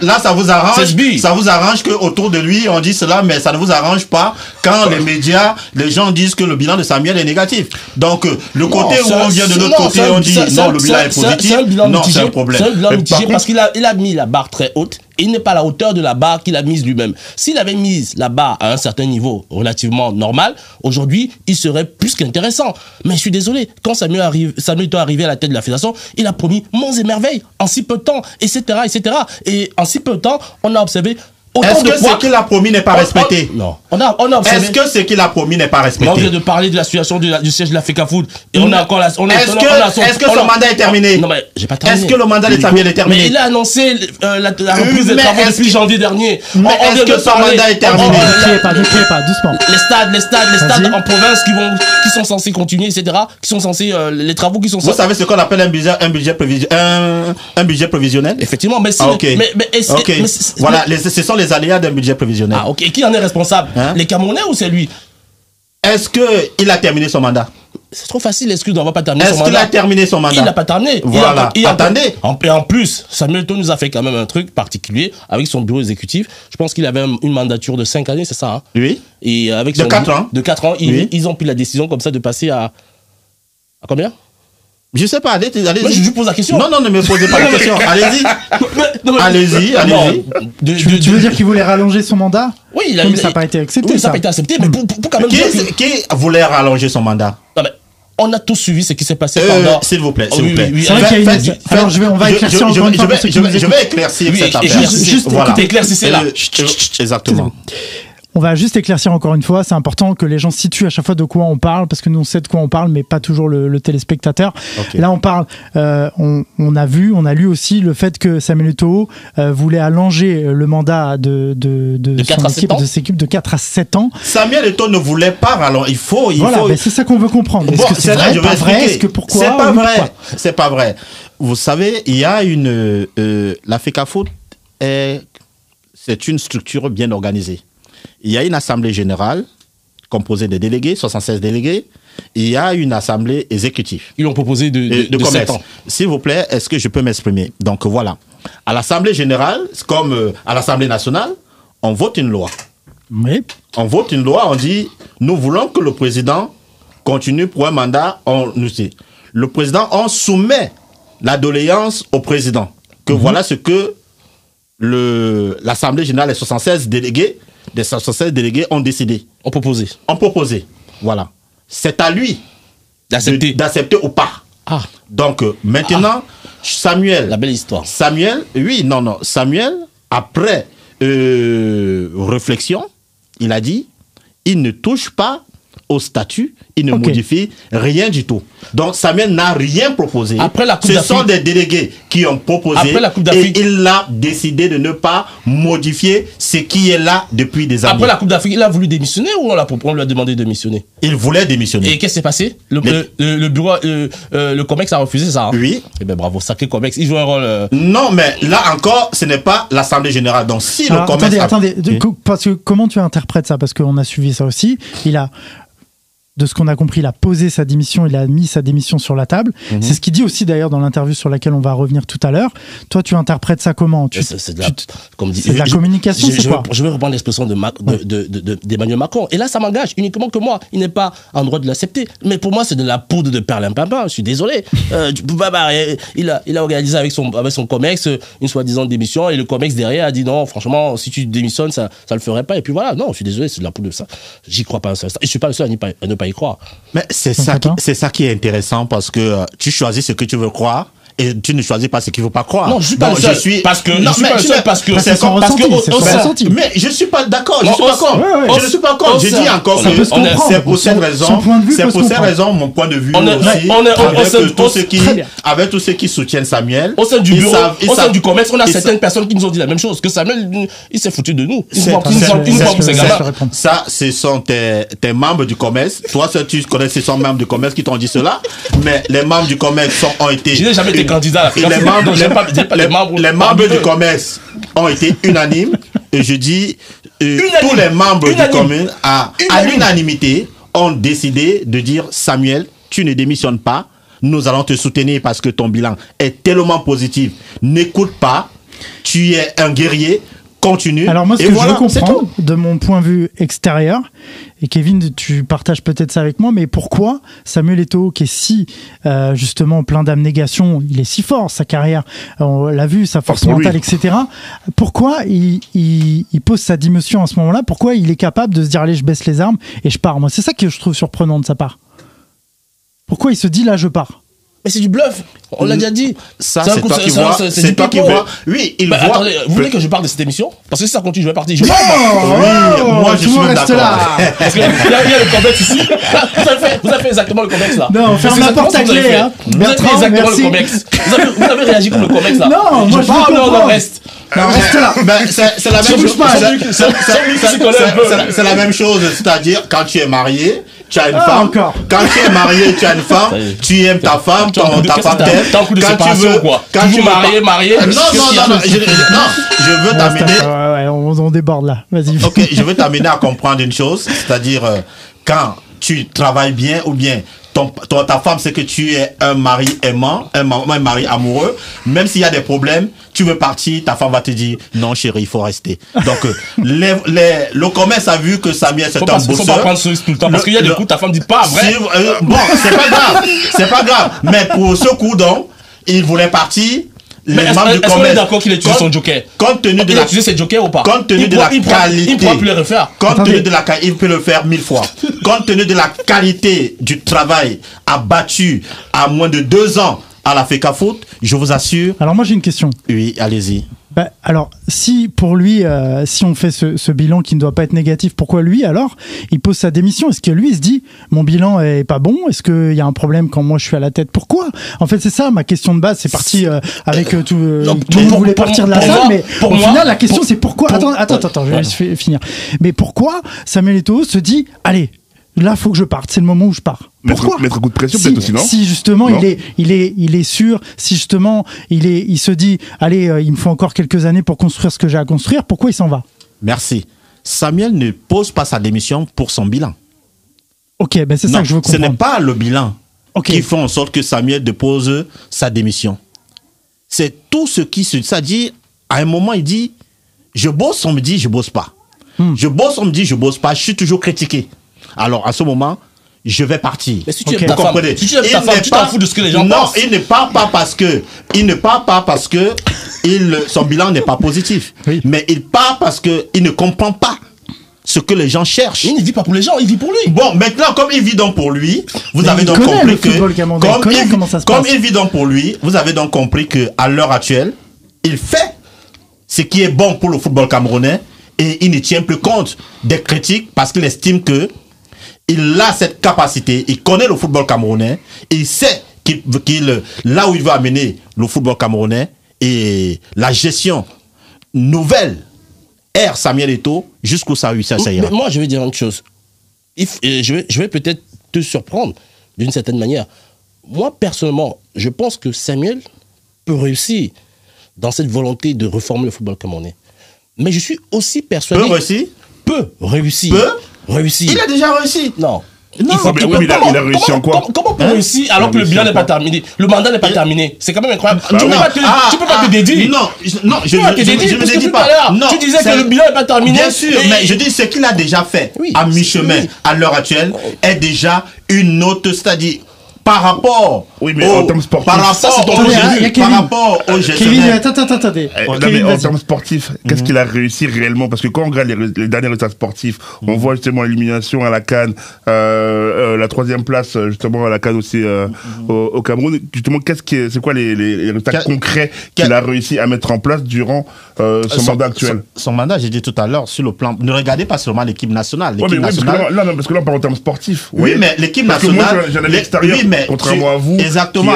Speaker 3: là, ça vous arrange. Ça vous arrange que autour de lui on dit cela, mais ça ne vous arrange pas quand les médias, les gens disent que le bilan de Samuel est négatif. Donc le côté où on vient de l'autre côté, on dit non, le bilan est positif.
Speaker 2: C'est un bilan
Speaker 3: non, c'est un problème.
Speaker 2: C'est un bilan mitigé parce qu'il a mis la barre très haute. il n'est pas à la hauteur de la barre qu'il a mise lui-même. S'il avait mis la barre à un certain niveau relativement normal, aujourd'hui, il serait plus qu'intéressant. Mais je suis désolé, quand Samuel est arrivé à la tête de la fédération, il a promis monts et merveilles en si peu de temps, etc., etc. Et en si peu de temps, on a observé.
Speaker 3: Est-ce que ce qu'il a promis n'est pas respecté?
Speaker 2: Non. On a observé.
Speaker 3: Est-ce que ce qu'il a promis n'est pas respecté?
Speaker 2: On vient de parler de la situation du siège de la FECAFOOT. Et on a encore la.
Speaker 3: Est-ce que son mandat est terminé?
Speaker 2: Non, mais j'ai pas terminé.
Speaker 3: Est-ce que le mandat de Samuel est terminé?
Speaker 2: Mais il a annoncé la reprise des travaux depuis janvier dernier.
Speaker 3: Mais est-ce que son mandat est terminé?
Speaker 1: Ne criez pas, doucement.
Speaker 2: Les stades en province qui sont censés continuer, etc. Qui sont censés. Les travaux qui sont censés.
Speaker 3: Vous savez ce qu'on appelle un budget prévisionnel?
Speaker 2: Effectivement, mais si.
Speaker 3: Voilà, ce sont les aléas d'un budget prévisionnel.
Speaker 2: Ah, ok. Et qui en est responsable? Les Camerounais ou c'est lui?
Speaker 3: Est-ce qu'il a terminé son mandat?
Speaker 2: C'est trop facile, l'excuse, on va pas terminer son mandat.
Speaker 3: Est-ce qu'il a terminé son mandat?
Speaker 2: Il n'a pas terminé.
Speaker 3: Voilà, attendez.
Speaker 2: Et en plus, Samuel Eto'o nous a fait quand même un truc particulier avec son bureau exécutif. Je pense qu'il avait une mandature de 5 années, c'est ça, hein?
Speaker 3: Oui.
Speaker 2: Et avec
Speaker 3: de 4 ans.
Speaker 2: De 4 ans, ils ont pris la décision comme ça de passer à combien?
Speaker 3: Je sais pas, allez-y.
Speaker 2: Je pose la question.
Speaker 3: Non, ne me posez pas la question. Allez-y. Allez-y.
Speaker 1: Tu veux dire qu'il voulait rallonger son mandat?
Speaker 2: Oui,
Speaker 1: ça n'a pas été accepté.
Speaker 2: Oui, ça n'a pas été accepté, mais pour quand même
Speaker 3: qui voulait rallonger son mandat?
Speaker 2: Non, mais on a tous suivi ce qui s'est passé pendant.
Speaker 3: S'il vous plaît, s'il vous plaît.
Speaker 1: C'est vrai qu'il y a une... Alors, on va éclaircir encore une fois.
Speaker 3: Je vais éclaircir cette affaire.
Speaker 2: Juste éclaircissez là.
Speaker 3: Exactement.
Speaker 1: On va juste éclaircir encore une fois, c'est important que les gens situent à chaque fois de quoi on parle, parce que nous on sait de quoi on parle, mais pas toujours le téléspectateur. Okay. Là on parle, on a lu aussi le fait que Samuel Eto'o voulait allonger le mandat de ses équipes de 4 à 7 ans.
Speaker 3: Samuel Eto'o ne voulait pas rallonger,
Speaker 1: mais c'est ça qu'on veut comprendre. Est-ce que c'est vrai, pas vrai? Est-ce que pourquoi?
Speaker 3: C'est pas vrai. C'est pas vrai. Vous savez, il y a la FECAFOOT c'est une structure bien organisée. Il y a une assemblée générale composée de délégués, 76 délégués. Il y a une assemblée exécutive.
Speaker 2: Ils l'ont proposé de 7 ans.
Speaker 3: S'il vous plaît, est-ce que je peux m'exprimer? Donc voilà. À l'assemblée générale, comme à l'assemblée nationale, on vote une loi.
Speaker 1: Oui.
Speaker 3: On vote une loi, on dit, nous voulons que le président continue pour un mandat. Le président, on soumet la doléance au président. Que voilà ce que l'assemblée générale, les 76 délégués, des 76 délégués ont décidé.
Speaker 2: Ont proposé.
Speaker 3: Voilà. C'est à lui
Speaker 2: d'accepter
Speaker 3: ou pas.
Speaker 2: Ah.
Speaker 3: Donc, maintenant, Samuel.
Speaker 2: La belle histoire.
Speaker 3: Samuel, après réflexion, il a dit, il ne touche pas au statut, il ne modifie rien du tout. Donc Samuel n'a rien proposé. Ce sont des délégués qui ont proposé et il a décidé de ne pas modifier ce qui est là depuis des années.
Speaker 2: Après la Coupe d'Afrique, il a voulu démissionner ou on lui a demandé de démissionner?
Speaker 3: Il voulait démissionner.
Speaker 2: Et qu'est-ce qui s'est passé? Le bureau, le COMEX a refusé ça, hein?
Speaker 3: Oui.
Speaker 2: Eh bien bravo, sacré COMEX, il joue un rôle...
Speaker 3: Non, mais là encore, ce n'est pas l'Assemblée Générale. Donc si le COMEX...
Speaker 1: Attendez, parce que comment tu interprètes ça? Parce qu'on a suivi ça aussi. De ce qu'on a compris, il a posé sa démission, il a mis sa démission sur la table. C'est ce qu'il dit aussi d'ailleurs dans l'interview sur laquelle on va revenir tout à l'heure. Toi, tu interprètes ça comment? C'est de la communication, c'est quoi?
Speaker 2: Je vais reprendre l'expression d'Emmanuel Macron. Et là, ça m'engage uniquement que moi. Il n'est pas en droit de l'accepter. Mais pour moi, c'est de la poudre de perlimpinpin. Je suis désolé. Il a organisé avec son COMEX une soi-disant démission et le COMEX derrière a dit non, franchement, si tu démissionnes, ça le ferait pas. Et puis voilà, non, je suis désolé, c'est de la poudre de ça. J'y crois pas. Et je suis pas le seul à ne pas y croire.
Speaker 3: Mais c'est ça qui est intéressant parce que tu choisis ce que tu veux croire et tu ne choisis pas ce qu'il ne faut pas croire.
Speaker 2: Non, je suis pas le seul. Parce que
Speaker 1: c'est son ressenti.
Speaker 3: Mais je suis pas d'accord. Je ne suis pas d'accord. Je dis encore que c'est pour cette raison, mon point de vue aussi, avec tous ceux qui soutiennent Samuel.
Speaker 2: Au sein du bureau, au sein du COMEX, on a certaines personnes qui nous ont dit la même chose, que Samuel, il s'est foutu de nous.
Speaker 3: Ça, ce sont tes membres du COMEX. Toi, tu connais, ce sont membres du COMEX qui t'ont dit cela. Mais les membres du COMEX ont été...
Speaker 2: Je n'ai jamais été candidat.
Speaker 3: Les membres du COMEX ont été unanimes. Et je dis, tous les membres du COMEX, à l'unanimité, ont décidé de dire, Samuel, tu ne démissionnes pas. Nous allons te soutenir parce que ton bilan est tellement positif. N'écoute pas. Tu es un guerrier. continue.
Speaker 1: Alors moi, ce que je veux comprendre, de mon point de vue extérieur, et Kevin, tu partages peut-être ça avec moi, mais pourquoi Samuel Eto'o, qui est si justement plein d'abnégation, il est si fort, sa carrière, on l'a vu, sa force mentale, etc. Pourquoi il pose sa démission à ce moment-là? Pourquoi il est capable de se dire allez, je baisse les armes et je pars? Moi, c'est ça que je trouve surprenant de sa part. Pourquoi il se dit là, je pars?
Speaker 2: Mais c'est du bluff, on l'a déjà dit.
Speaker 3: Ça, c'est toi qui vois. C'est toi qui vois. Oui, il voit.
Speaker 2: Attendez, vous voulez que je parle de cette émission? Parce que si ça continue, je vais partir.
Speaker 3: Oui, moi je suis d'accord.
Speaker 2: Parce qu'il y a le contexte ici. Vous avez fait exactement le contexte là.
Speaker 1: Non, ferme la porte à clé.
Speaker 2: Vous avez fait exactement le contexte. Vous avez réagi comme le contexte là.
Speaker 1: Non, moi je veux comprendre.
Speaker 2: Reste.
Speaker 1: Non, reste là.
Speaker 3: C'est la même chose. C'est la même chose, c'est-à-dire quand tu es marié, tu as une femme. Quand tu es marié, tu as une femme. Tu aimes ta femme, ta femme t'aime.
Speaker 2: Quand tu veux, quand tu es marié.
Speaker 3: Non, je veux t'amener.
Speaker 1: Ouais, on déborde là. Vas-y.
Speaker 3: Ok, je veux t'amener à comprendre une chose, c'est-à-dire quand tu travailles bien ou bien ta femme sait que tu es un mari aimant, un mari amoureux, même s'il y a des problèmes, tu veux partir, ta femme va te dire non chérie, il faut rester. Donc le commerce a vu que Samuel c'est un bosseur.
Speaker 2: Faut pas prendre ce risque tout le temps parce qu'il y a des coups ta femme dit pas vrai.
Speaker 3: Bon, c'est pas grave, mais pour ce coup donc, il voulait partir.
Speaker 2: Mais est-ce qu'on est d'accord qu'il a utilisé son joker?
Speaker 3: Compte tenu de
Speaker 2: il a utilisé ses jokers ou pas?
Speaker 3: Compte tenu de la qualité.
Speaker 2: Il pourra plus les refaire.
Speaker 3: Compte tenu de la qualité, il peut le faire 1000 fois. Compte tenu de la qualité du travail abattu à moins de 2 ans à la FECAFOOT, je vous assure.
Speaker 1: Alors moi j'ai une question.
Speaker 3: Oui, allez-y.
Speaker 1: Alors, si pour lui, si on fait ce bilan qui ne doit pas être négatif, pourquoi lui alors il pose sa démission? Est-ce que lui il se dit mon bilan est pas bon? Est-ce qu'il y a un problème quand moi je suis à la tête? Pourquoi? En fait, c'est ça ma question de base. C'est parti avec tout. Tout le monde voulait partir de la salle, mais au final la question c'est pourquoi? Attends, je vais finir. Mais pourquoi Samuel Eto'o se dit allez? Là, faut que je parte. C'est le moment où je pars. Pourquoi?
Speaker 4: Mettre un coup de pression, peut-être aussi, non?
Speaker 1: Si justement il est sûr, si justement il se dit, allez, il me faut encore quelques années pour construire ce que j'ai à construire. Pourquoi il s'en va?
Speaker 3: Merci. Samuel ne pose pas sa démission pour son bilan.
Speaker 1: Ok, ben c'est ça que je veux comprendre.
Speaker 3: Ce n'est pas le bilan qui fait en sorte que Samuel dépose sa démission. C'est tout ce qui ça dit. À un moment, il dit, je bosse, on me dit, je bosse pas. Je bosse, on me dit, je bosse pas. Je suis toujours critiqué. Alors, à ce moment, je vais partir.
Speaker 2: Mais si tu aimes ta femme, tu t'en fous de ce que les gens pensent.
Speaker 3: Non, il ne part pas parce que son bilan n'est pas positif. Oui. Mais il part parce qu'il ne comprend pas ce que les gens cherchent.
Speaker 2: Il ne vit pas pour les gens, il vit pour lui.
Speaker 3: Bon, maintenant, comme il vit donc pour lui, vous avez donc compris que... Comme il vit donc pour lui, vous avez donc compris qu'à l'heure actuelle, il fait ce qui est bon pour le football camerounais et il ne tient plus compte des critiques parce qu'il estime que il a cette capacité, il connaît le football camerounais, il sait là où il veut amener le football camerounais et la gestion nouvelle ère Samuel Eto'o jusqu'où ça ira.
Speaker 2: Moi, je vais dire une chose. Je vais peut-être te surprendre d'une certaine manière. Moi, personnellement, je pense que Samuel peut réussir dans cette volonté de réformer le football camerounais. Mais je suis aussi persuadé... Peut réussir.
Speaker 3: Il a déjà réussi.
Speaker 2: Non.
Speaker 4: Il a réussi en quoi?
Speaker 2: Comment peut réussir alors que le bilan n'est pas terminé? Le mandat n'est pas terminé. C'est quand même incroyable. Tu peux pas te dédier.
Speaker 3: Non, je ne dis pas.
Speaker 2: Tu disais que le bilan n'est pas terminé.
Speaker 3: Bien sûr, mais je dis ce qu'il a déjà fait à mi-chemin à l'heure actuelle est déjà une autre, c'est-à-dire par rapport
Speaker 4: en termes sportifs.
Speaker 3: Par rapport au gestionnaire.
Speaker 1: Attendez.
Speaker 4: En termes sportifs, qu'est-ce qu'il a réussi réellement? Parce que quand on regarde les derniers résultats sportifs, on voit justement l'élimination à la CAN, la 3e place justement à la CAN aussi au Cameroun. Justement, c'est quoi les résultats concrets qu'il a réussi à mettre en place durant son mandat actuel?
Speaker 3: Son mandat, j'ai dit tout à l'heure, sur le plan... Ne regardez pas seulement l'équipe nationale.
Speaker 4: Parce que là, on parle en termes sportifs.
Speaker 3: Oui, mais l'équipe nationale...
Speaker 4: Parce que moi, j'en ai l'extérieur. Contrairement à vous,
Speaker 3: exactement,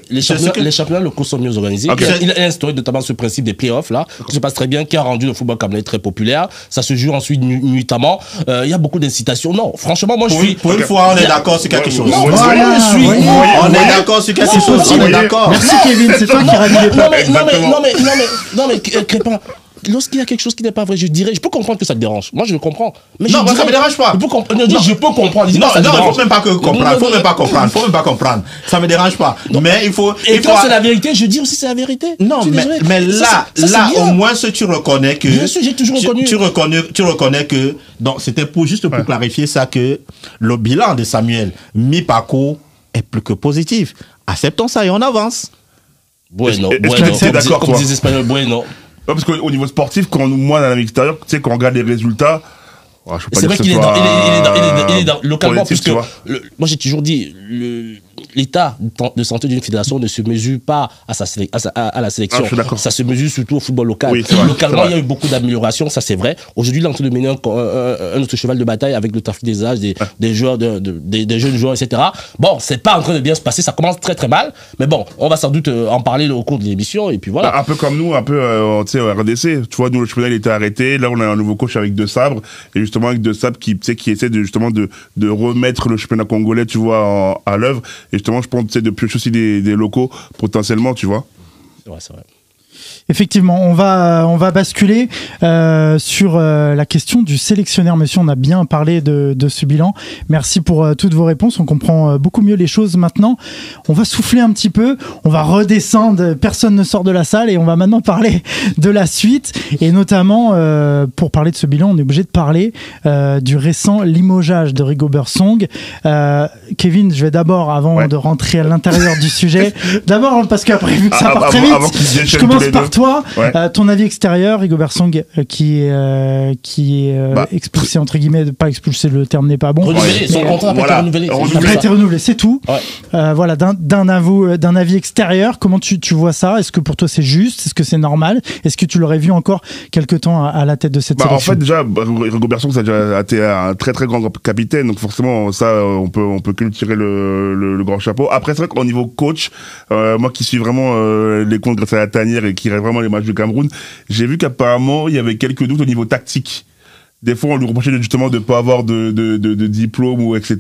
Speaker 2: les championnats locaux sont mieux organisés. Il a instauré notamment ce principe des playoffs là, qui se passe très bien, qui a rendu le football camerounais très populaire. Ça se joue ensuite nuitamment. Il y a beaucoup d'incitations. Non, franchement, moi je suis.
Speaker 3: Pour une fois, on est d'accord sur quelque chose.
Speaker 2: On est
Speaker 3: d'accord sur quelque chose. On est d'accord.
Speaker 1: Merci Kevin, c'est toi qui ramène les
Speaker 2: Non mais Crépin. lorsqu'il y a quelque chose qui n'est pas vrai, je peux comprendre que ça te dérange. Moi, je comprends. Mais
Speaker 3: non, moi, ça me dérange pas.
Speaker 2: Je peux comprendre.
Speaker 3: Non, il faut même pas comprendre. Ça me dérange pas.
Speaker 2: Non.
Speaker 3: Mais il faut.
Speaker 2: Et quand c'est la vérité, je dis aussi c'est la vérité.
Speaker 3: Non, mais là, au moins, tu reconnais que.
Speaker 2: Bien sûr, j'ai toujours reconnu.
Speaker 3: Tu reconnais que. Donc, c'était juste pour clarifier ça que le bilan de Samuel, mi-parcours, est plus que positif. Acceptons ça et on avance.
Speaker 2: Bueno,
Speaker 4: d'accord,
Speaker 2: comme disent les Espagnols, bueno.
Speaker 4: Parce qu'au niveau sportif, moi, dans l'extérieur, tu sais, quand on regarde les résultats,
Speaker 2: c'est vrai qu'il est dans localement, puisque moi j'ai toujours dit, l'état de santé d'une fédération ne se mesure pas à la sélection. Ça se mesure surtout au football local.
Speaker 4: Oui,
Speaker 2: localement, il y a eu beaucoup d'améliorations, ça c'est vrai. Aujourd'hui, il est en train de mener un autre cheval de bataille avec le trafic des âges, des joueurs, des jeunes joueurs, etc. Bon, c'est pas en train de bien se passer, ça commence très très mal. Mais bon, on va sans doute en parler au cours de l'émission, et puis voilà.
Speaker 4: Un peu comme nous, tu sais, au RDC. Tu vois, nous, le championnat, il était arrêté. Là, on a un nouveau coach avec De Sabre. Et justement, avec De Sabre qui essaie de remettre le championnat congolais, tu vois, à l'œuvre. Et justement, je pense, tu sais, de piocher aussi des locaux, potentiellement, tu vois.
Speaker 2: C'est vrai.
Speaker 1: Effectivement, on va basculer sur la question du sélectionneur. Monsieur, on a bien parlé de ce bilan. Merci pour toutes vos réponses. On comprend beaucoup mieux les choses maintenant. On va souffler un petit peu. On va redescendre. Personne ne sort de la salle et on va maintenant parler de la suite. Et notamment, pour parler de ce bilan, on est obligé de parler du récent limogeage de Rigobert Song. Kevin, je vais d'abord, avant de rentrer à l'intérieur du sujet, d'abord parce qu'après, vu que ça part très vite, je commence par toi, ton avis extérieur, Rigobert Song qui est expulsé, entre guillemets, pas expulsé, le terme n'est pas bon.
Speaker 2: Renouvelé, son contrat n'a pas été renouvelé.
Speaker 1: Il n'a pas été renouvelé, c'est tout. Ouais. Voilà, d'un avis extérieur, comment tu vois ça? Est-ce que pour toi c'est juste? Est-ce que c'est normal? Est-ce que tu l'aurais vu encore quelque temps à la tête de cette sélection?
Speaker 4: En fait, déjà, Rigobert Song, ça a déjà été un très très grand capitaine, donc forcément, ça, on peut que lui tirer le grand chapeau. Après, c'est vrai qu'au niveau coach, moi qui suis vraiment les comptes grâce à la tanière et qui rêve vraiment les matchs du Cameroun, j'ai vu qu'apparemment, il y avait quelques doutes au niveau tactique. Des fois, on lui reprochait justement de pas avoir de diplôme ou etc.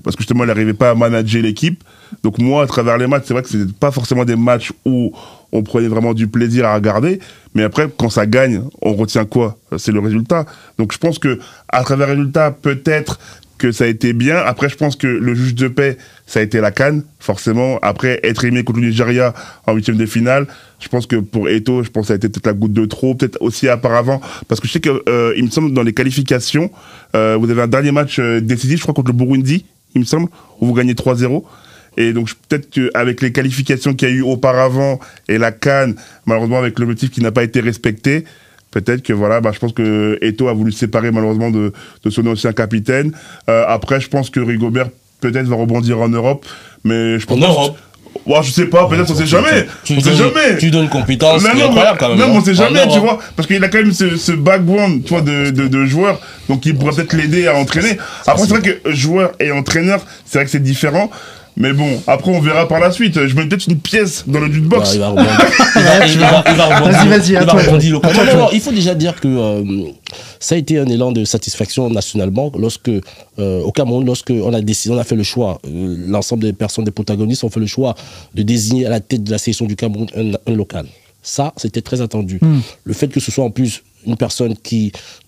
Speaker 4: parce que justement, il n'arrivait pas à manager l'équipe. Donc moi, à travers les matchs, c'est vrai que c'était pas forcément des matchs où on prenait vraiment du plaisir à regarder. Mais après, quand ça gagne, on retient quoi? C'est le résultat. Donc je pense que à travers le résultat, peut-être que ça a été bien. Après, je pense que le juge de paix, ça a été la CAN, forcément. Après, être éliminé contre le Nigeria en 8e de finale, je pense que pour Eto'o, je pense que ça a été peut-être la goutte de trop, peut-être aussi auparavant. Parce que je sais que, il me semble, dans les qualifications, vous avez un dernier match décisif, je crois, contre le Burundi, il me semble, où vous gagnez 3-0. Et donc, peut-être qu'avec les qualifications qu'il y a eu auparavant et la CAN, malheureusement, avec l'objectif qui n'a pas été respecté, peut-être que voilà, je pense que Eto'o a voulu se séparer malheureusement de son ancien capitaine. Après, je pense que Rigobert peut-être va rebondir en Europe, mais je pense.
Speaker 2: En Europe.
Speaker 4: Ouais, je sais pas, peut-être on sait jamais. On sait jamais.
Speaker 2: Tu donnes une compétence incroyable quand même.
Speaker 4: Non, on sait jamais, tu vois, parce qu'il a quand même ce background, tu vois, de joueur, donc il pourrait peut-être l'aider à entraîner. Après, c'est vrai que joueur et entraîneur, c'est vrai que c'est différent. Mais bon, après on verra par la suite. Je mets peut-être une pièce dans le jukebox.
Speaker 2: Il va rebondir. Il va rebondir.
Speaker 1: Vas-y, à toi.
Speaker 2: Non, il faut déjà dire que ça a été un élan de satisfaction nationalement lorsque, au Cameroun, lorsqu'on a fait le choix, l'ensemble des personnes, des protagonistes ont fait le choix de désigner à la tête de la sélection du Cameroun un local. Ça, c'était très attendu. Le fait que ce soit en plus une personne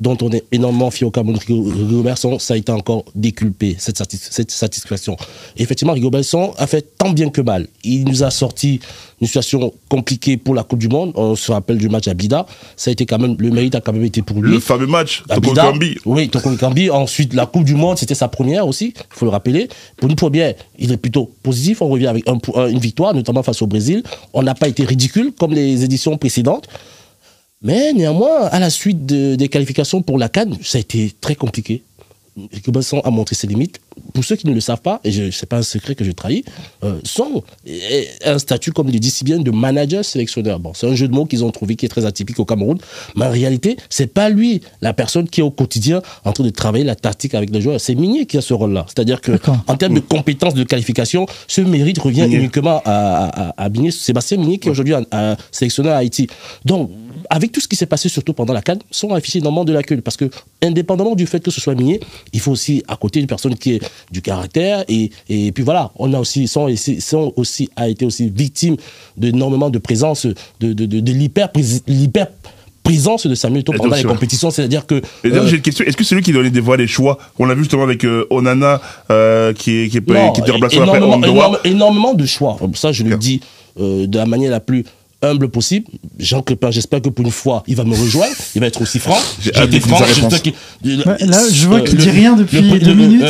Speaker 2: dont on est énormément fier au Cameroun, Rigobert Song, ça a été encore déculpé, cette satisfaction. Et effectivement, Rigobert Song a fait tant bien que mal. Il nous a sorti une situation compliquée pour la Coupe du Monde. On se rappelle du match à Bida. Ça a été quand même, le mérite a quand même été pour lui.
Speaker 4: Le fameux match,
Speaker 2: Toko Ekambi. Oui, Toko Ekambi. Ensuite, la Coupe du Monde, c'était sa première aussi, il faut le rappeler. Pour une première, il est plutôt positif. On revient avec une victoire, notamment face au Brésil. On n'a pas été ridicule comme les éditions précédentes. Mais néanmoins, à la suite des qualifications pour la CAN, ça a été très compliqué. Rigobert Song a montré ses limites. Pour ceux qui ne le savent pas, et ce n'est pas un secret que je trahis, Song a un statut, comme il le dit si bien, de manager-sélectionneur. Bon, c'est un jeu de mots qu'ils ont trouvé qui est très atypique au Cameroun, mais en réalité, ce n'est pas lui la personne qui est au quotidien en train de travailler la tactique avec les joueurs. C'est Migné qui a ce rôle-là. C'est-à-dire qu'en termes de compétences de qualification, ce mérite revient uniquement à Migné, Sébastien Migné, qui est aujourd'hui un sélectionneur à Haïti. Donc, avec tout ce qui s'est passé, surtout pendant la CAN, Song a affiché énormément de lacunes. Parce que, indépendamment du fait que ce soit Migné, il faut aussi, à côté d'une personne qui est du caractère, et puis voilà, on a aussi, Song a été aussi victime d'énormément de présence de l'hyper présence de Samuel Eto'o pendant les compétitions, c'est-à-dire que...
Speaker 4: Et d'ailleurs, j'ai une question, est-ce que c'est lui qui donnait des voix, les choix? On l'a vu justement avec Onana, qui était remplacé après Ondoa.
Speaker 2: Énormément de choix. Ça, je le dis de la manière la plus humble possible. Jean Crépin, j'espère que pour une fois, il va me rejoindre. Il va être aussi franc.
Speaker 4: J'ai été franc.
Speaker 1: Là, je vois qu'il dit rien depuis 2 minutes.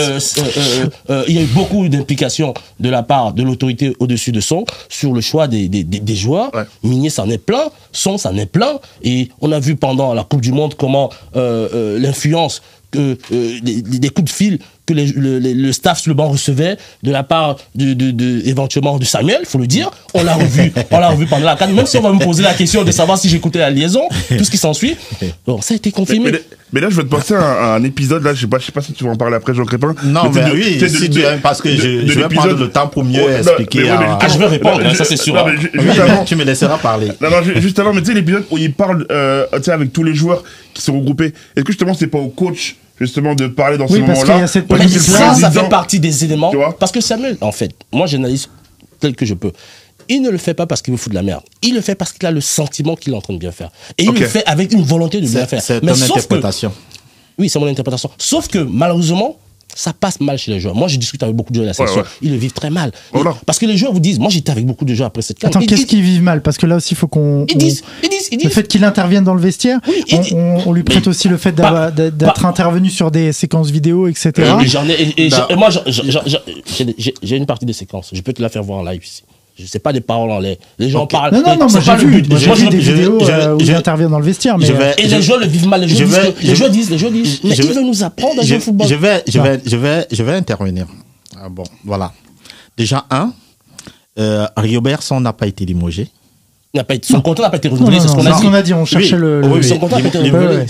Speaker 2: Il y a eu beaucoup d'implications de la part de l'autorité au-dessus de Song sur le choix des joueurs. Ouais. Migné s'en est plein, Song s'en est plein. Et on a vu pendant la Coupe du Monde comment l'influence des coups de fil que le staff sur le banc recevait de la part éventuellement de Samuel, faut le dire. On l'a revu pendant la CAN, même si on va me poser la question de savoir si j'écoutais la liaison, tout ce qui s'ensuit. Bon, ça a été confirmé.
Speaker 4: Mais là, je vais te passer à un épisode, là, je sais pas si tu vas en parler après, Jean Crépin.
Speaker 3: Non, mais oui, parce que je vais prendre le temps pour mieux expliquer.
Speaker 2: Je vais répondre, ça c'est sûr.
Speaker 3: Tu me laisseras parler.
Speaker 4: Non, juste avant, mais tu sais, l'épisode où il parle, avec tous les joueurs qui sont regroupés, est-ce que justement, c'est pas au coach justement de parler dans ce moment-là?
Speaker 2: Ça fait partie des éléments. Parce que Samuel, en fait, moi j'analyse tel que je peux. Il ne le fait pas parce qu'il veut foutre de la merde. Il le fait parce qu'il a le sentiment qu'il est en train de bien faire. Et il le fait avec une volonté de bien faire.
Speaker 3: C'est ton interprétation.
Speaker 2: Oui, c'est mon interprétation. Sauf que malheureusement, ça passe mal chez les joueurs. Moi, je discute avec beaucoup de joueurs de la section. Ils le vivent très mal. Voilà. Parce que les joueurs vous disent, moi j'étais avec beaucoup de joueurs après cette CAN.
Speaker 1: Attends, qu'est-ce qu'ils vivent mal? Parce que là aussi, il faut qu'on...
Speaker 2: Ils disent.
Speaker 1: Le fait qu'il intervienne dans le vestiaire, on lui prête aussi le fait d'être intervenu sur des séquences vidéo, etc.
Speaker 2: Moi, j'ai une partie des séquences. Je peux te la faire voir en live ici. Je sais pas des paroles en l'air. Les gens parlent.
Speaker 1: Non, moi j'ai vu des vidéos où il intervient dans le vestiaire.
Speaker 2: Et les joueurs le vivent mal. Les joueurs disent, mais il veut nous apprendre à jouer au football.
Speaker 3: Je vais intervenir. Ah bon, voilà. Déjà, Rigobertson n'a pas été limogé.
Speaker 2: Son contrat n'a pas été renouvelé, c'est ce qu'on a dit.
Speaker 1: C'est ce qu'on a dit, on cherchait
Speaker 2: son contrat n'a pas été renouvelé.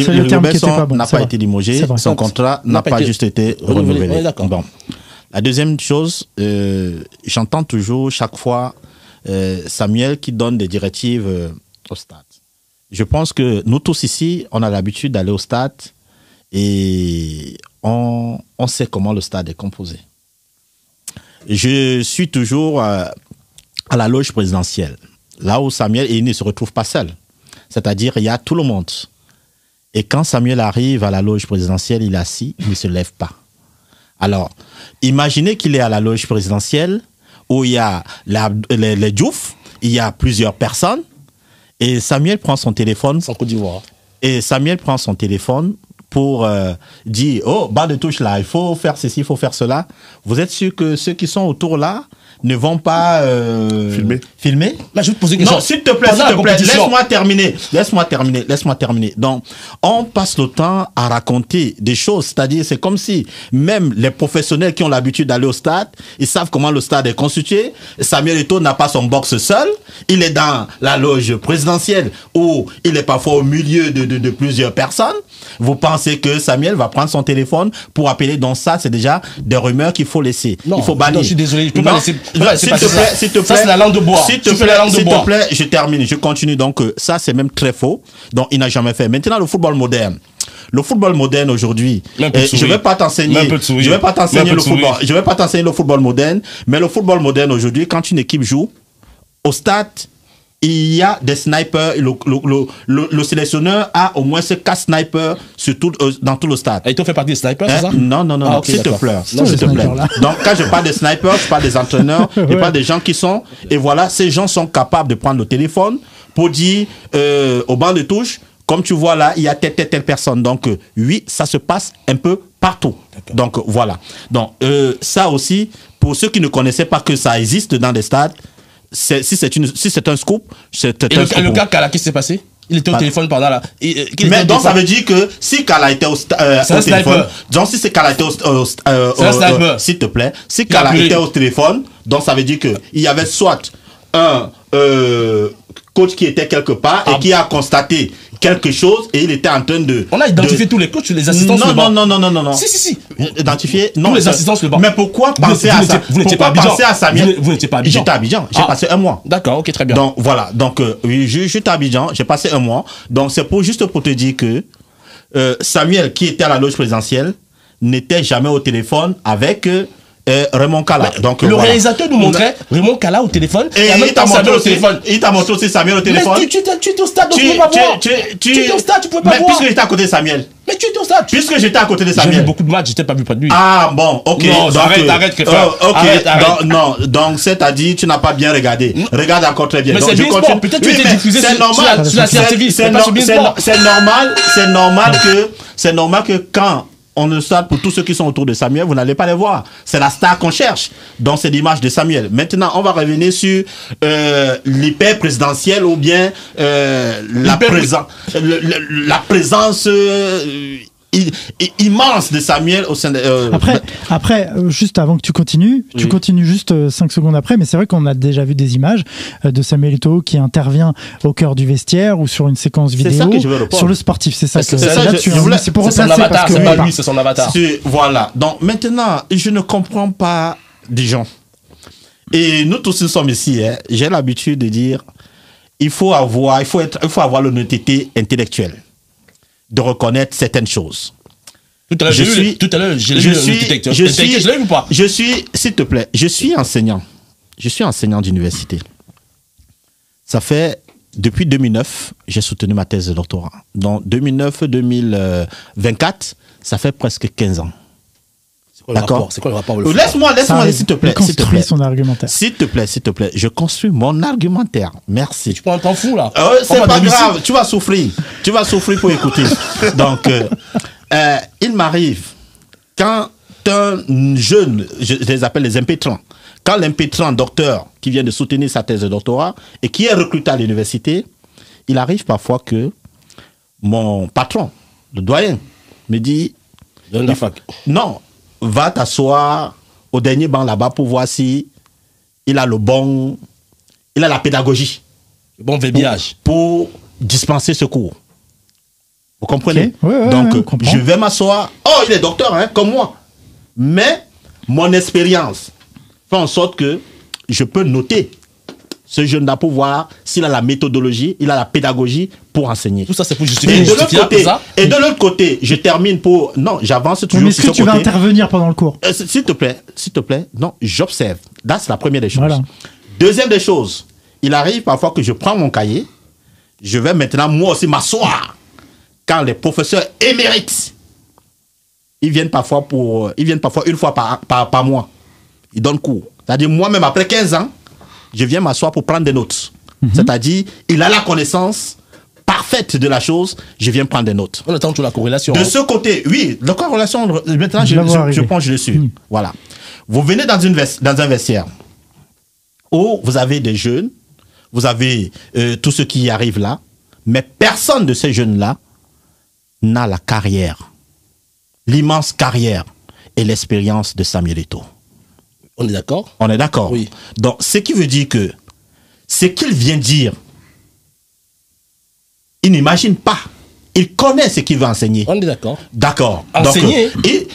Speaker 3: Rigobertson n'a pas été limogé, son contrat n'a pas juste été renouvelé. Bon. La deuxième chose, j'entends toujours chaque fois Samuel qui donne des directives au stade. Je pense que nous tous ici, on a l'habitude d'aller au stade et on sait comment le stade est composé. Je suis toujours à la loge présidentielle, là où Samuel il ne se retrouve pas seul. C'est-à-dire, il y a tout le monde. Et quand Samuel arrive à la loge présidentielle, il est assis, il ne se lève pas. Alors, imaginez qu'il est à la loge présidentielle où il y a les Diouf, il y a plusieurs personnes, et Samuel prend son téléphone.
Speaker 2: En Côte d'Ivoire.
Speaker 3: Et Samuel prend son téléphone pour dire, oh, bas de touche là, il faut faire ceci, il faut faire cela. Vous êtes sûr que ceux qui sont autour là ne vont pas filmer?
Speaker 2: Là, je vais te poser une question.
Speaker 3: Non, s'il te plaît, laisse-moi terminer. Donc, on passe le temps à raconter des choses, c'est-à-dire, c'est comme si même les professionnels qui ont l'habitude d'aller au stade, ils savent comment le stade est constitué. Samuel Eto'o n'a pas son box seul, il est dans la loge présidentielle où il est parfois au milieu de plusieurs personnes. Vous pensez que Samuel va prendre son téléphone pour appeler? Donc ça, c'est déjà des rumeurs qu'il faut laisser.
Speaker 2: Non,
Speaker 3: il faut bannir.
Speaker 2: Non, je suis désolé, je peux pas laisser.
Speaker 3: S'il te plaît,
Speaker 2: ça c'est la langue de bois.
Speaker 3: S'il te plaît, je termine, je continue. Donc ça, c'est même très faux. Donc il n'a jamais fait. Maintenant, le football moderne. Le football moderne aujourd'hui, je vais pas t'enseigner le football moderne, mais le football moderne aujourd'hui, quand une équipe joue au stade, il y a des snipers. Le sélectionneur a au moins 4 snipers dans tout le stade.
Speaker 2: Et tu fais partie des snipers, c'est ça?
Speaker 3: Non,
Speaker 2: okay,
Speaker 3: s'il te plaît. Donc, quand je parle des snipers, je parle des entraîneurs, je parle des gens qui sont... Et voilà, ces gens sont capables de prendre le téléphone pour dire au banc de touche, comme tu vois là, il y a telle personne. Donc, oui, ça se passe un peu partout. Donc, voilà. Donc, ça aussi, pour ceux qui ne connaissaient pas que ça existe dans des stades, si c'est un scoop, c'est un scoop.
Speaker 2: Et le cas Kala, qu'est-ce qui s'est passé? Il était au téléphone pendant la...
Speaker 3: Mais donc ça veut dire que si Kala était au téléphone, donc si c'est Kala était s'il te plaît, si Kala était au téléphone, donc ça veut dire que il y avait soit un coach qui était quelque part et qui a constaté quelque chose et il était en train de...
Speaker 2: On a identifié tous les coachs, les assistants sur le banc.
Speaker 3: Non.
Speaker 2: Si.
Speaker 3: Identifié? Non.
Speaker 2: Tous les assistants sur le banc.
Speaker 3: Mais pourquoi penser à ça?
Speaker 2: Vous n'étiez pas à Abidjan.
Speaker 3: Vous n'étiez pas à Abidjan. J'étais à Abidjan. J'ai passé un mois.
Speaker 2: D'accord, ok, très bien.
Speaker 3: Donc voilà. Donc oui, j'étais à Abidjan. J'ai passé un mois. Donc c'est juste pour te dire que Samuel, qui était à la loge présidentielle, n'était jamais au téléphone avec Raymond Kala. Donc,
Speaker 2: le réalisateur nous montrait Raymond Kala au téléphone et en même temps Samuel au téléphone.
Speaker 3: Il t'a montré aussi Samuel au téléphone.
Speaker 2: Mais tu étais au stade, donc tu ne pouvais pas voir. Tu étais au stade, tu pouvais pas voir.
Speaker 3: Mais puisque j'étais à côté de Samuel.
Speaker 2: Mais tu étais au stade.
Speaker 3: Puisque j'étais à côté de Samuel.
Speaker 2: J'ai vu beaucoup de matchs, j'étais pas vu près de lui.
Speaker 3: Ah bon, ok.
Speaker 2: Non,
Speaker 3: donc,
Speaker 2: arrête, Créfeur.
Speaker 3: Ok,
Speaker 2: arrête.
Speaker 3: Non, donc c'est-à-dire tu n'as pas bien regardé. Regarde encore très bien.
Speaker 2: Mais c'est bien sport. Peut-être que tu étais diffusé sur la CRTV.
Speaker 3: C'est normal que quand on le stade pour tous ceux qui sont autour de Samuel, vous n'allez pas les voir. C'est la star qu'on cherche. Donc c'est l'image de Samuel. Maintenant, on va revenir sur l'hyper présidentielle ou bien la présence immense de Samuel au sein de...
Speaker 1: Après, juste avant que tu continues, tu continues juste 5 secondes après, mais c'est vrai qu'on a déjà vu des images de Samuel Eto'o qui intervient au cœur du vestiaire ou sur une séquence vidéo
Speaker 3: ça que je veux répondre.
Speaker 1: sur le sportif. C'est ça.
Speaker 2: C'est
Speaker 1: pour
Speaker 2: son
Speaker 1: remplacer
Speaker 2: avatar,
Speaker 1: parce que
Speaker 2: c'est pas lui, c'est son avatar.
Speaker 3: Voilà. Donc maintenant, je ne comprends pas des gens. Et nous tous nous sommes ici. J'ai l'habitude de dire, il faut avoir l'honnêteté intellectuelle de reconnaître certaines choses.
Speaker 2: Tout à l'heure, j'ai lu je l'ai vu ou pas?
Speaker 3: S'il te plaît, je suis enseignant. Je suis enseignant d'université. Ça fait, depuis 2009, j'ai soutenu ma thèse de doctorat. Donc, 2009-2024, ça fait presque 15 ans. D'accord.
Speaker 2: C'est quoi le rapport?
Speaker 3: Laisse-moi, s'il te plaît.
Speaker 1: Construis son argumentaire.
Speaker 3: S'il te plaît. Je construis mon argumentaire. Merci.
Speaker 2: Tu prends un temps fou, là.
Speaker 3: C'est pas grave. Tu vas souffrir. Pour écouter. Donc, il m'arrive, quand un jeune, je les appelle les impétrants, quand l'impétrant docteur qui vient de soutenir sa thèse de doctorat et qui est recruté à l'université, il arrive parfois que mon patron, le doyen, me dit...
Speaker 2: Donne la fac.
Speaker 3: Non. Va t'asseoir au dernier banc là-bas pour voir si il a la pédagogie.
Speaker 2: Le bon verbiage.
Speaker 3: Pour dispenser ce cours. Vous comprenez?
Speaker 1: Okay.
Speaker 3: Donc, je vais m'asseoir. Oh, il est docteur, comme moi. Mais, mon expérience fait en sorte que je peux noter ce jeune-là pour voir s'il a la méthodologie, il a la pédagogie pour enseigner.
Speaker 2: Tout ça, c'est pour justifier.
Speaker 3: Et de l'autre côté, je termine pour... Non, j'avance toujours.
Speaker 1: Mais est-ce que tu vas intervenir pendant le cours?
Speaker 3: S'il te plaît. Non, j'observe. Là, c'est la première des choses.
Speaker 1: Voilà.
Speaker 3: Deuxième des choses, il arrive parfois que je prends mon cahier, je vais maintenant moi aussi m'asseoir. Quand les professeurs émérites, ils viennent parfois une fois par mois. Ils donnent cours. C'est-à-dire, moi-même, après 15 ans, je viens m'asseoir pour prendre des notes. C'est-à-dire, il a la connaissance parfaite de la chose, je viens prendre des notes.
Speaker 2: On attend toujours la corrélation.
Speaker 3: De ce côté, oui, la corrélation, maintenant, je pense je le suis. Voilà. Vous venez dans un vestiaire où vous avez des jeunes, vous avez tous ceux qui y arrivent là, mais personne de ces jeunes-là n'a la carrière, l'immense carrière et l'expérience de Samuel Eto'o.
Speaker 2: On est d'accord?
Speaker 3: On est d'accord.
Speaker 2: Oui.
Speaker 3: Donc, ce qui veut dire que ce qu'il vient dire, il n'imagine pas. Il connaît ce qu'il veut enseigner.
Speaker 2: On est d'accord.
Speaker 3: D'accord.
Speaker 2: Enseigner?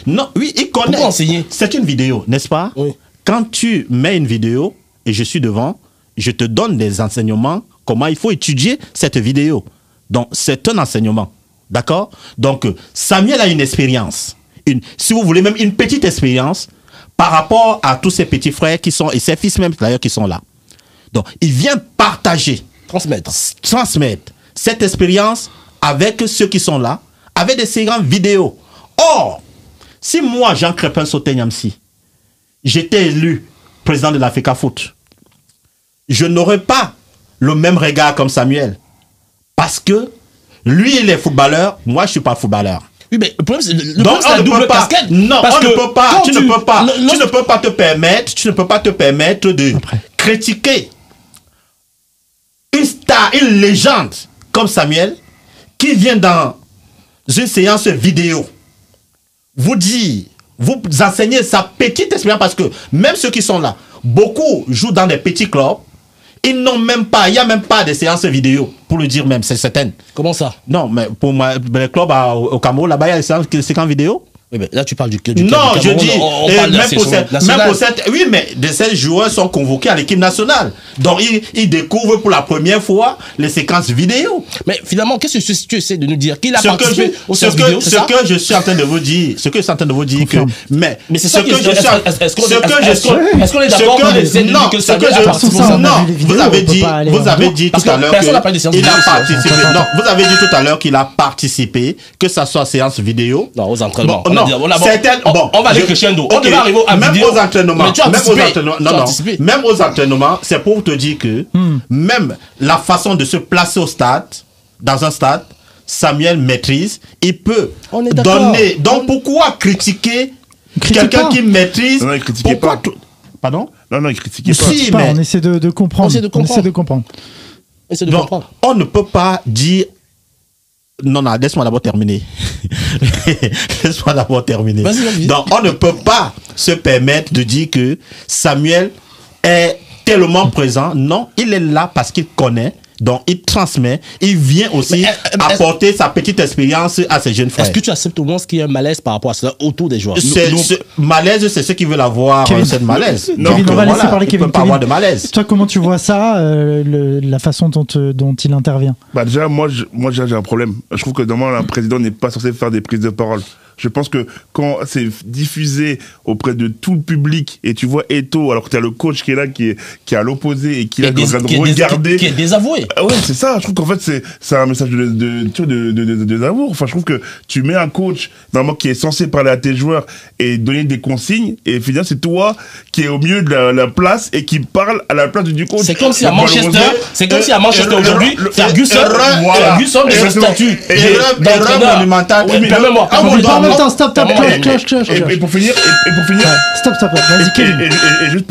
Speaker 3: Donc, il connaît.
Speaker 2: Pourquoi enseigner?
Speaker 3: C'est une vidéo, n'est-ce pas?
Speaker 2: Oui.
Speaker 3: Quand tu mets une vidéo et je suis devant, je te donne des enseignements, comment il faut étudier cette vidéo. Donc, c'est un enseignement. D'accord? Donc, Samuel a une expérience. Si vous voulez, même une petite expérience par rapport à tous ses petits frères qui sont, et ses fils même d'ailleurs qui sont là. Donc, il vient partager, transmettre cette expérience avec ceux qui sont là, avec des séries vidéo. Or, si moi, Jean Crépin Sauté-Niamsi, j'étais élu président de l'Africa Foot, je n'aurais pas le même regard comme Samuel. Parce que lui, il est footballeur, moi, je ne suis pas footballeur.
Speaker 2: Oui, mais le problème, c'est la double casquette.
Speaker 3: Non, on ne peut pas. Tu ne peux pas te permettre de critiquer une star, une légende comme Samuel, qui vient dans une séance vidéo, vous enseignez sa petite expérience, parce que même ceux qui sont là, beaucoup jouent dans des petits clubs, ils n'ont même pas, il n'y a même pas de séances vidéo, pour le dire même, c'est certain.
Speaker 2: Comment ça?
Speaker 3: Non, mais pour moi, les clubs au Cameroun, là-bas, il y a des séances vidéo.
Speaker 2: Oui, mais là, tu parles du
Speaker 3: Non, je dis, oui, mais ces joueurs sont convoqués à l'équipe nationale. Donc, ils découvrent pour la première fois les séquences vidéo.
Speaker 2: Mais finalement, qu'est-ce que tu essaies de nous dire? Qu'il a participé aux séances vidéo,
Speaker 3: ce que je suis en train de vous dire, mais
Speaker 2: c'est ça que je suis... Est-ce qu'on est d'accord qu'on essaie de dire que ça
Speaker 3: non, vous avez dit tout à l'heure qu'il a participé. Non, vous avez dit tout à l'heure qu'il a participé, que ça soit séance vidéo.
Speaker 2: Non, aux entraînements.
Speaker 3: On
Speaker 2: va aller crescendo. On devait arriver à
Speaker 3: même aux entraînements. Même aux entraînements, c'est pour te dire que même la façon de se placer au stade, dans un stade, Samuel maîtrise, il peut donner. Donc pourquoi critiquer quelqu'un qui maîtrise?
Speaker 4: Non, il critiquait pas.
Speaker 3: Pardon?
Speaker 4: Non, il critiquait pas.
Speaker 1: Si, mais on essaie de comprendre. On essaie de comprendre.
Speaker 3: On ne peut pas dire. Non, laisse-moi d'abord terminer.
Speaker 2: Vas-y.
Speaker 3: Donc, on ne peut pas se permettre de dire que Samuel est tellement présent. Non, il est là parce qu'il connaît. Donc, il transmet, il vient aussi apporter sa petite expérience à ses jeunes frères.
Speaker 2: Est-ce que tu acceptes au moins qu'il y a un malaise par rapport à cela autour des joueurs?
Speaker 3: Malaise, c'est ceux qui veulent avoir cette malaise.
Speaker 1: Kevin, on va laisser parler Kevin.
Speaker 3: Il ne peut pas avoir de malaise.
Speaker 1: Toi, comment tu vois ça, la façon dont il intervient?
Speaker 4: Déjà, moi j'ai un problème. Je trouve que normalement, un président n'est pas censé faire des prises de parole. Je pense que quand c'est diffusé auprès de tout le public et tu vois Eto'o, alors que tu as le coach qui est là, qui est à l'opposé et qui est en train de regarder.
Speaker 2: Qui est désavoué.
Speaker 4: Ouais, c'est ça. Je trouve qu'en fait, c'est un message de désavou. Enfin, je trouve que tu mets un coach, normalement, qui est censé parler à tes joueurs et donner des consignes, et finalement, c'est toi qui est au milieu de la place et qui parle à la place du coach.
Speaker 2: C'est comme si à Manchester, aujourd'hui, Ferguson de son statut.
Speaker 3: Erreur monumentale.
Speaker 1: Stop,
Speaker 4: et pour finir,
Speaker 1: stop, vas-y, Kevin.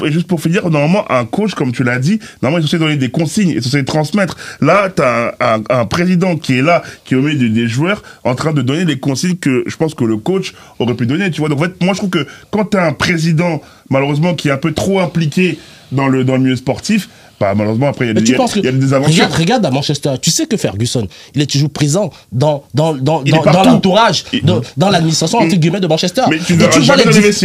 Speaker 4: Et juste pour finir, normalement, un coach, comme tu l'as dit, normalement, il est censé donner des consignes, il est censé transmettre. Là, t'as un président qui est là, qui est au milieu des joueurs, en train de donner des consignes que je pense que le coach aurait pu donner, tu vois. Donc, en fait, moi, je trouve que quand t'as un président, malheureusement, qui est un peu trop impliqué dans le milieu sportif, malheureusement, après, il y a des désaventures.
Speaker 2: Regarde à Manchester, tu sais que Ferguson, il est toujours présent dans l'entourage, dans l'administration, entre guillemets, de Manchester.
Speaker 4: Mais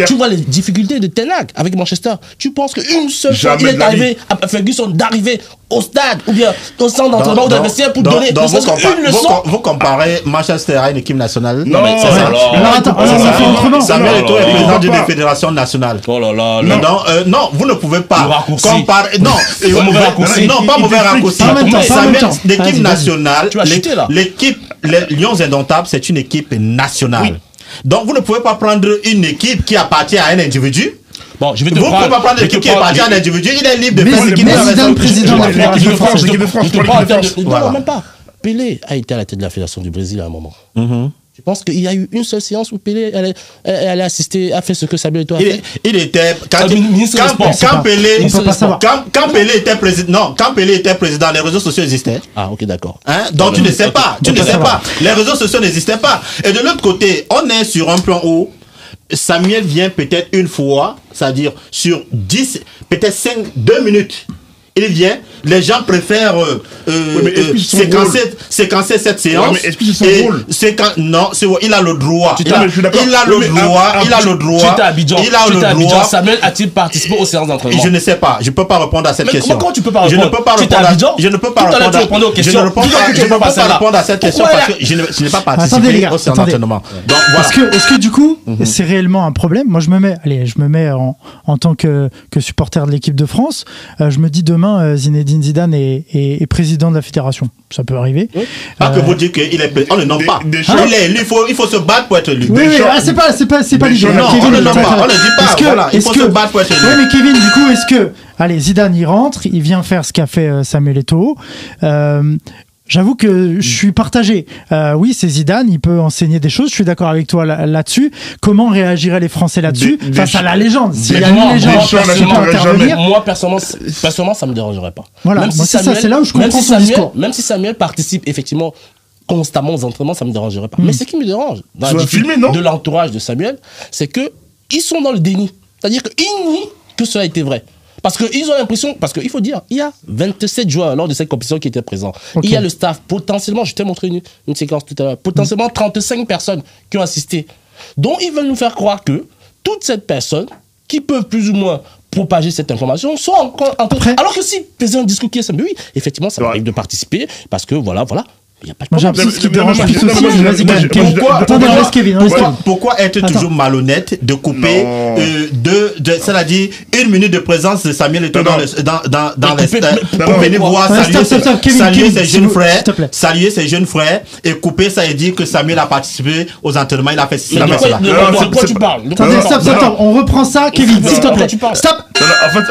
Speaker 4: tu
Speaker 2: vois les difficultés de Ten Hag avec Manchester. Tu penses qu'une seule fois, il est arrivé à Ferguson d'arriver au stade, ou bien au centre d'entraînement ou de vestiaire pour donner une leçon.
Speaker 3: Vous comparez Manchester à une équipe nationale?
Speaker 2: Non, mais c'est ça.
Speaker 1: Alors, attends,
Speaker 3: Samuel Eto'o est président d'une fédération nationale.
Speaker 2: Oh là là.
Speaker 3: Non, vous ne pouvez pas comparer. Non, pas mauvais raccourci. L'équipe nationale, les Lions Indomptables, c'est une équipe nationale. Donc, vous ne pouvez pas prendre une équipe qui appartient à un individu.
Speaker 2: Bon, je vais te
Speaker 3: vous ne pouvez pas prendre l'équipe qui appartient à un individu. Il est libre de faire ce qu'il veut.
Speaker 1: Mais Zidane, président de la Fédération de France.
Speaker 2: Non, même pas. Pelé a été à la tête de la Fédération du Brésil à un moment. Je pense qu'il y a eu une seule séance où Pelé elle a assisté, a fait ce que Samuel Eto'o a fait.
Speaker 3: Il était quand Pelé était président. Non, quand Pelé était président, les réseaux sociaux existaient.
Speaker 2: Ah, ok, d'accord.
Speaker 3: Donc tu ne sais pas. Les réseaux sociaux n'existaient pas. Et de l'autre côté, on est sur un plan où Samuel vient peut-être une fois, c'est-à-dire sur 10, peut-être 2 minutes. Il vient, les gens préfèrent séquencer cette séance.
Speaker 4: Mais est-ce que c'est son rôle?
Speaker 3: Non, il a le droit. Il a le droit.
Speaker 2: Tu t'es à Abidjan. Samuel a-t-il participé aux séances d'entraînement?
Speaker 3: Je ne sais pas. Je ne peux pas répondre à cette question.
Speaker 2: Comment tu peux pas répondre?
Speaker 3: Je ne peux pas répondre à cette question parce que je n'ai pas participé aux séances d'entraînement.
Speaker 1: Est-ce que du coup, c'est réellement un problème? Moi, je me mets en tant que supporter de l'équipe de France. Je me dis demain, Zinedine Zidane est président de la fédération. Ça peut arriver.
Speaker 3: Oui. Que vous dites qu'il est président. On ne nomme pas. Il est élu, il faut se battre pour être élu.
Speaker 1: Oui, c'est pas l'idée.
Speaker 3: Non, on ne nomme pas. On ne dit pas. Voilà, il faut se battre pour être élu.
Speaker 1: Oui, mais Kevin, du coup, est-ce que... Allez, Zidane, il rentre, il vient faire ce qu'a fait Samuel Eto'o. J'avoue que je suis partagé. Oui, c'est Zidane, il peut enseigner des choses. Je suis d'accord avec toi là-dessus. Comment réagiraient les Français là-dessus face à la légende? S'il y a une légende qui peut intervenir.
Speaker 2: Moi, personnellement, ça me dérangerait pas.
Speaker 1: Voilà, moi, c'est ça, c'est là où je comprends son discours.
Speaker 2: Même si Samuel participe effectivement constamment aux entraînements, ça me dérangerait pas. Mais ce qui me dérange dans de l'entourage de Samuel, c'est que ils sont dans le déni. C'est-à-dire qu'ils nient que cela a été vrai. Parce qu'ils ont l'impression, parce qu'il faut dire, il y a 27 joueurs lors de cette compétition qui étaient présents. Okay. Il y a le staff, potentiellement, je t'ai montré une séquence tout à l'heure, potentiellement 35 personnes qui ont assisté. Donc, ils veulent nous faire croire que toutes ces personnes qui peuvent plus ou moins propager cette information sont encore en train... Alors que si faisait un discours qui est simple, oui, effectivement, ça m'arrive de participer parce que voilà. Il n'y a pas de
Speaker 1: problème. J'ai l'impression ce qui dérange plus aussi. Kevin.
Speaker 3: Pourquoi être toujours malhonnête de couper c'est-à-dire 1 minute de présence de Samuel Eto'o dans les pour venir voir saluer ses jeunes frères et couper ça et dire que Samuel a participé aux entraînements, il a fait cela.
Speaker 2: De quoi tu parles?
Speaker 1: Stop, on reprend ça, Kevin, s'il te plaît. Stop.
Speaker 4: En fait,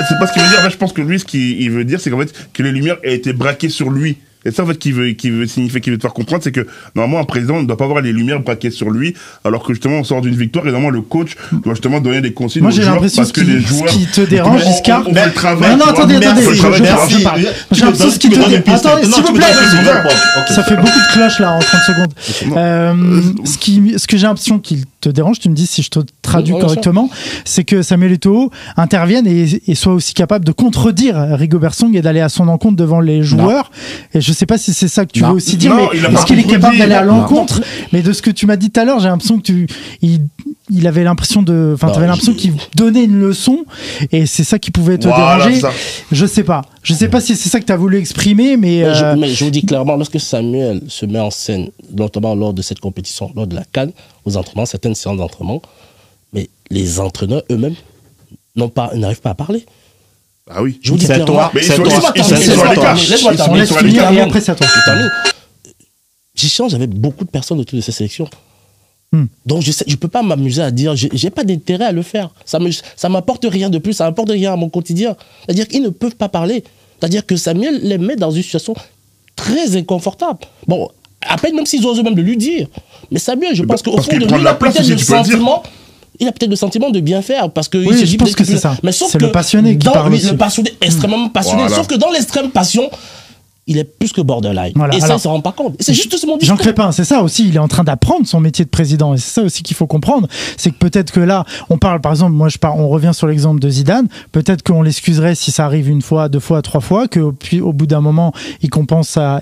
Speaker 4: c'est pas ce qu'il veut dire. En fait, je pense que lui, ce qu'il veut dire, c'est qu'en fait, que les lumières aient été braquées sur lui. Et ça, en fait, qu'il veut signifier, qu'il veut te faire comprendre, c'est que, normalement, un président ne doit pas avoir les lumières braquées sur lui, alors que, justement, on sort d'une victoire, et normalement, le coach doit, justement, donner des consignes aux joueurs, parce que les joueurs...
Speaker 1: Ce qui te dérange, Giscard...
Speaker 4: On fait le travail.
Speaker 1: Non, attendez, j'ai l'impression ce qui te dérange... Attendez, s'il vous plaît. Ça fait beaucoup de cloches, là, en 30 secondes. Ce que j'ai l'impression qu'il te dérange, tu me dis si je te traduis correctement, c'est que Samuel Eto'o intervienne et soit aussi capable de contredire Rigobert Song et d'aller à son encontre devant les joueurs. Et je sais pas si c'est ça que tu veux aussi dire, mais est-ce qu'il est capable d'aller à l'encontre? Mais de ce que tu m'as dit tout à l'heure, j'ai l'impression que il avait l'impression t'avais l'impression qu'il donnait une leçon et c'est ça qui pouvait te déranger. Je sais pas si c'est ça que tu as voulu exprimer, mais
Speaker 2: je vous dis clairement, lorsque Samuel se met en scène, notamment lors de cette compétition, lors de la CAN, aux entraînements, certaines séances d'entraînement, mais les entraîneurs eux-mêmes n'arrivent pas à parler.
Speaker 4: Ah oui.
Speaker 2: Je vous dis clairement.
Speaker 1: Laisse-moi finir et après c'est à toi.
Speaker 2: J'échange avec beaucoup de personnes autour de ces sélections. Donc je peux pas m'amuser à dire, j'ai pas d'intérêt à le faire. Ça m'apporte rien de plus, ça m'apporte rien à mon quotidien. C'est-à-dire qu'ils ne peuvent pas parler. C'est-à-dire que Samuel les met dans une situation très inconfortable. Bon, à peine même s'ils osent eux-mêmes de lui dire. Mais Samuel, je pense qu'au fond de lui, il a peut-être le sentiment... Il a peut-être le sentiment de bien faire parce que
Speaker 1: oui, je pense que c'est ça.
Speaker 2: Mais sauf
Speaker 1: c'est
Speaker 2: que
Speaker 1: le passionné qui parle aussi.
Speaker 2: Le passionné extrêmement passionné. Sauf que dans l'extrême passion, il est plus que borderline. Voilà. Et ça, il ne se rend pas compte. C'est juste mon discours.
Speaker 1: Jean Crépin, c'est ça aussi. Il est en train d'apprendre son métier de président. Et c'est ça aussi qu'il faut comprendre. C'est que peut-être que là, on parle, par exemple, on revient sur l'exemple de Zidane. Peut-être qu'on l'excuserait si ça arrive 1 fois, 2 fois, 3 fois, qu'au bout d'un moment, il commence à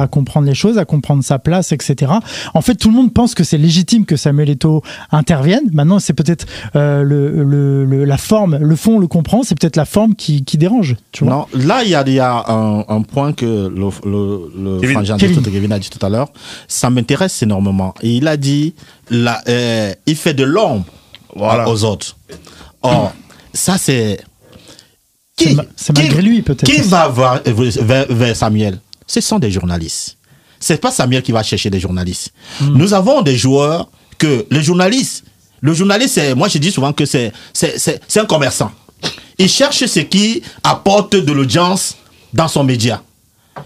Speaker 1: comprendre les choses, à comprendre sa place, etc. En fait, tout le monde pense que c'est légitime que Samuel Eto'o intervienne. Maintenant, c'est peut-être la forme, le fond, on le comprend. C'est peut-être la forme qui dérange. Tu vois.
Speaker 3: Non, là, il y a un point que Kevin a dit tout à l'heure, ça m'intéresse énormément. Et il a dit, il fait de l'ombre aux autres. Or, ça c'est...
Speaker 1: C'est malgré lui peut-être.
Speaker 3: Qui va vers Samuel? Ce sont des journalistes. C'est pas Samuel qui va chercher des journalistes. Nous avons des joueurs que le journaliste, moi je dis souvent que c'est un commerçant. Il cherche ce qui apporte de l'audience dans son média.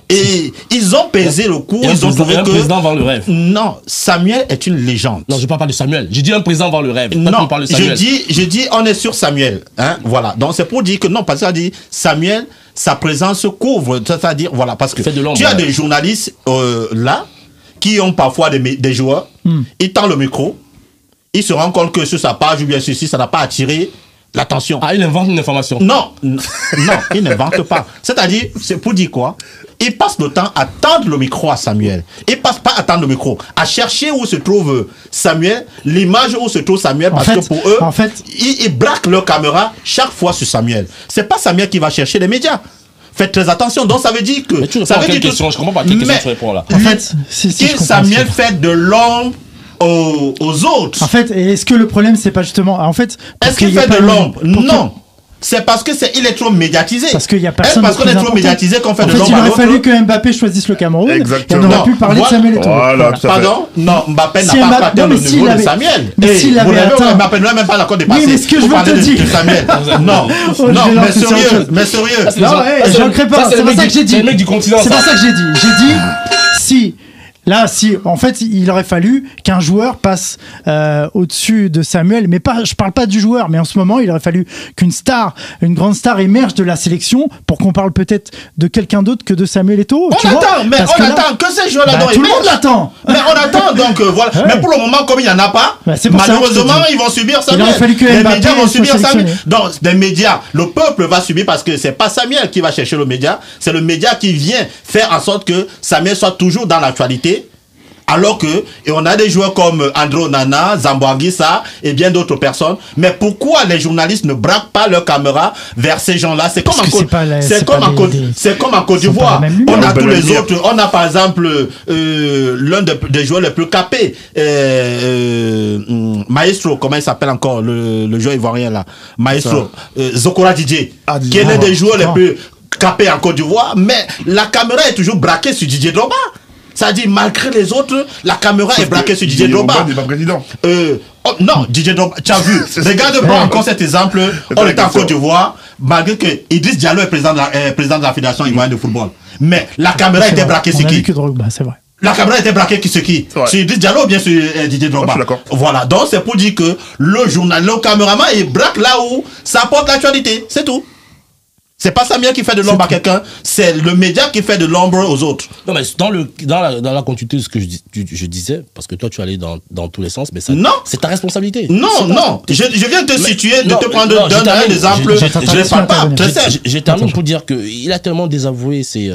Speaker 3: Et ils ont pesé le coup, ils ont trouvé que... Un
Speaker 2: président vend le rêve.
Speaker 3: Non, Samuel est une légende.
Speaker 2: Non, je ne parle pas de Samuel. J'ai dit un président vend le rêve.
Speaker 3: Non, je dis on est sur Samuel. Hein, voilà. Donc c'est pour dire que non, parce qu'il a dit Samuel, sa présence couvre. C'est-à-dire, voilà, parce que tu as des journalistes là, qui ont parfois des joueurs, ils tendent le micro, ils se rendent compte que sur sa page ou bien ceci, ça n'a pas attiré l'attention.
Speaker 2: Ah, il invente une information.
Speaker 3: Non, il n'invente pas. C'est-à-dire, c'est pour dire quoi? Il passe le temps à tendre le micro à Samuel. Il passe pas à tendre le micro, à chercher où se trouve Samuel, l'image où se trouve Samuel, parce que pour eux, ils braquent leur caméra chaque fois sur Samuel. C'est pas Samuel qui va chercher les médias. Faites très attention. Donc ça veut dire que...
Speaker 2: Mais tu ça veut dire question, je comprends pas quelle question tu réponds là.
Speaker 1: En fait,
Speaker 3: Samuel fait de l'ombre aux autres.
Speaker 1: En fait, est-ce que le problème c'est pas justement, en fait,
Speaker 3: est-ce qu'il fait de l'ombre? Non. C'est parce que il est trop médiatisé.
Speaker 1: Parce qu'il y a personne.
Speaker 3: Parce qu'on est trop médiatisé qu'on fait de l'ombre.
Speaker 1: Il aurait fallu que Mbappé choisisse le Cameroun.
Speaker 4: Exactement.
Speaker 1: Et on aurait pu parler de Samuel Eto'o.
Speaker 3: Pardon? Non, Mbappé n'a pas atteint le niveau de Samuel.
Speaker 1: Mais s'il avait atteint,
Speaker 3: Mbappé n'a même pas encore dépassé.
Speaker 1: Oui, mais ce que je veux te dire.
Speaker 3: Non, mais sérieux.
Speaker 1: Non, Jean Crépin, c'est pas ça que j'ai dit. C'est pas ça que j'ai dit. J'ai dit si. Là, en fait, il aurait fallu qu'un joueur passe au-dessus de Samuel, mais je parle pas du joueur, mais en ce moment, il aurait fallu une grande star émerge de la sélection pour qu'on parle peut-être de quelqu'un d'autre que de Samuel Eto'o.
Speaker 3: On attend que ces joueurs-là
Speaker 1: tout le monde l'attend.
Speaker 3: Mais on attend, donc voilà. Ouais. Mais pour le moment, comme il n'y en a pas, malheureusement, ils vont subir Samuel.
Speaker 1: Il aurait fallu que
Speaker 3: les médias vont subir Samuel. Donc, les médias, le peuple va subir parce que c'est pas Samuel qui va chercher le média, c'est le média qui vient faire en sorte que Samuel soit toujours dans l'actualité. Alors que, et on a des joueurs comme Andro Nana, Zambo Anguissa et bien d'autres personnes. Mais pourquoi les journalistes ne braquent pas leur caméra vers ces gens-là? C'est comme en Côte d'Ivoire. On a tous les autres. On a par exemple l'un des joueurs les plus capés, Maestro, comment il s'appelle encore, le joueur ivoirien là, Maestro, Zokora DJ, qui est l'un des joueurs les plus capés en Côte d'Ivoire. Mais la caméra est toujours braquée sur Didier Drogba. Ça dit, malgré les autres, la caméra est braquée sur Didier Drogba.
Speaker 4: Il n'est pas président.
Speaker 3: Non, Didier Drogba, tu as vu. Regarde-moi encore cet exemple. On est en Côte d'Ivoire, malgré que Idriss Diallo est président de la Fédération ivoirienne de football. Mais la caméra était braquée sur qui?
Speaker 1: C'est vrai.
Speaker 3: La caméra était braquée sur qui? Sur Idriss Diallo ou bien sur Didier Drogba? Voilà, donc c'est pour dire que le caméraman, il braque là où ça apporte l'actualité. C'est tout. C'est pas Samuel qui fait de l'ombre à quelqu'un, c'est le média qui fait de l'ombre aux autres.
Speaker 2: Non, mais dans la continuité de ce que je disais, parce que toi tu allais dans tous les sens, mais ça, c'est ta responsabilité.
Speaker 3: Non, je viens de te situer, de te prendre un exemple. Je ne parle pas.
Speaker 2: Je termine pour dire qu'il a tellement désavoué ses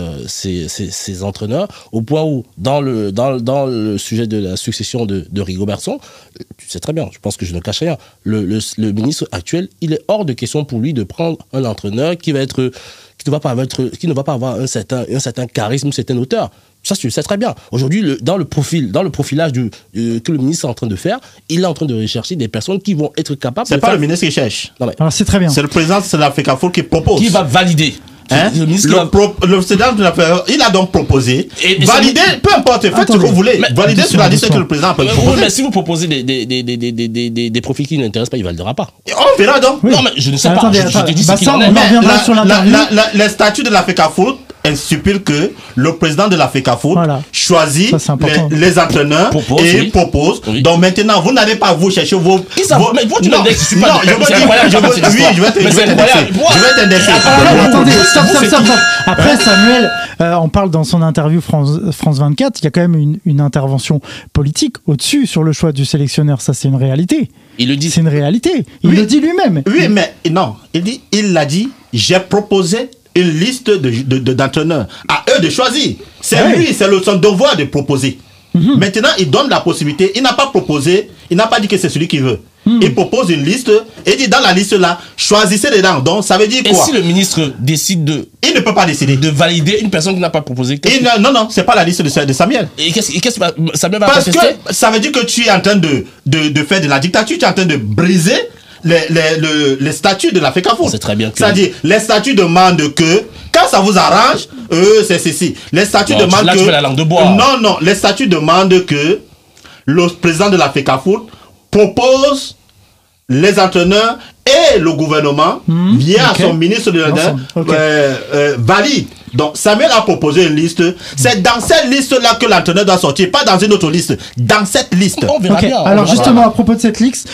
Speaker 2: entraîneurs, au point où, dans le sujet de la succession de Rigobertson, tu sais très bien, je pense que je ne cache rien, le ministre actuel, il est hors de question pour lui de prendre un entraîneur qui ne va pas avoir un certain charisme, une certaine hauteur. Ça, tu le sais très bien. Aujourd'hui, dans le profilage que le ministre est en train de faire, il est en train de rechercher des personnes qui vont être capables.
Speaker 3: C'est pas le ministre qui cherche.
Speaker 1: Alors, c'est très bien.
Speaker 3: C'est le président de l'Africafoot qui propose.
Speaker 2: Qui va valider.
Speaker 3: Le président de l'affaire, il a donc proposé, valider, peu importe, faites ce que vous voulez, valider sur la liste que le président peut proposer.
Speaker 2: Oui, mais si vous proposez des profils qui n'intéressent pas, il ne validera pas.
Speaker 3: On verra donc.
Speaker 2: Non, mais je ne sais pas. Je te dis ce qu'il en est.
Speaker 3: Les statuts de l'Africafoot stipule que le président de l'Africafoot choisit les entraîneurs et propose. Oui. Donc maintenant, vous n'allez pas vous chercher vos...
Speaker 2: Mais vous, tu m'indexes, je suis pas...
Speaker 3: Je vais t'indexer.
Speaker 1: Attendez, stop. Après, Samuel, on parle dans son interview France 24, il y a quand même une intervention politique au-dessus sur le choix du sélectionneur. Ça, c'est une réalité.
Speaker 2: Il le dit.
Speaker 1: C'est une réalité. Il le dit lui-même.
Speaker 3: Oui, mais non. Il l'a dit, j'ai proposé une liste d'entraîneurs. À eux de choisir. C'est lui, c'est son devoir de proposer. Maintenant, il donne la possibilité. Il n'a pas proposé, il n'a pas dit que c'est celui qui veut. Il propose une liste et dit dans la liste là, choisissez dedans. Donc ça veut dire quoi?
Speaker 2: Et si le ministre décide
Speaker 3: il ne peut pas décider
Speaker 2: de valider une personne qui n'a pas proposé.
Speaker 3: Non, c'est pas la liste de Samuel.
Speaker 2: Et qu'est-ce que Samuel va
Speaker 3: contester?
Speaker 2: Parce
Speaker 3: que ça veut dire que tu es en train de faire de la dictature, tu es en train de briser les statuts de l'Africafoot.
Speaker 2: C'est très bien.
Speaker 3: C'est-à-dire, les statuts demandent que, quand ça vous arrange, c'est ceci. Les statuts demandent
Speaker 2: là,
Speaker 3: que...
Speaker 2: tu fais la langue de bois.
Speaker 3: Non, les statuts demandent que le président de l'Africafoot propose les entraîneurs et le gouvernement via son ministre de valide. Donc Samuel a proposé une liste. C'est dans cette liste-là que l'entraîneur doit sortir, pas dans une autre liste. Dans cette liste.
Speaker 2: On verra bien.
Speaker 1: Alors justement, à propos de cette liste,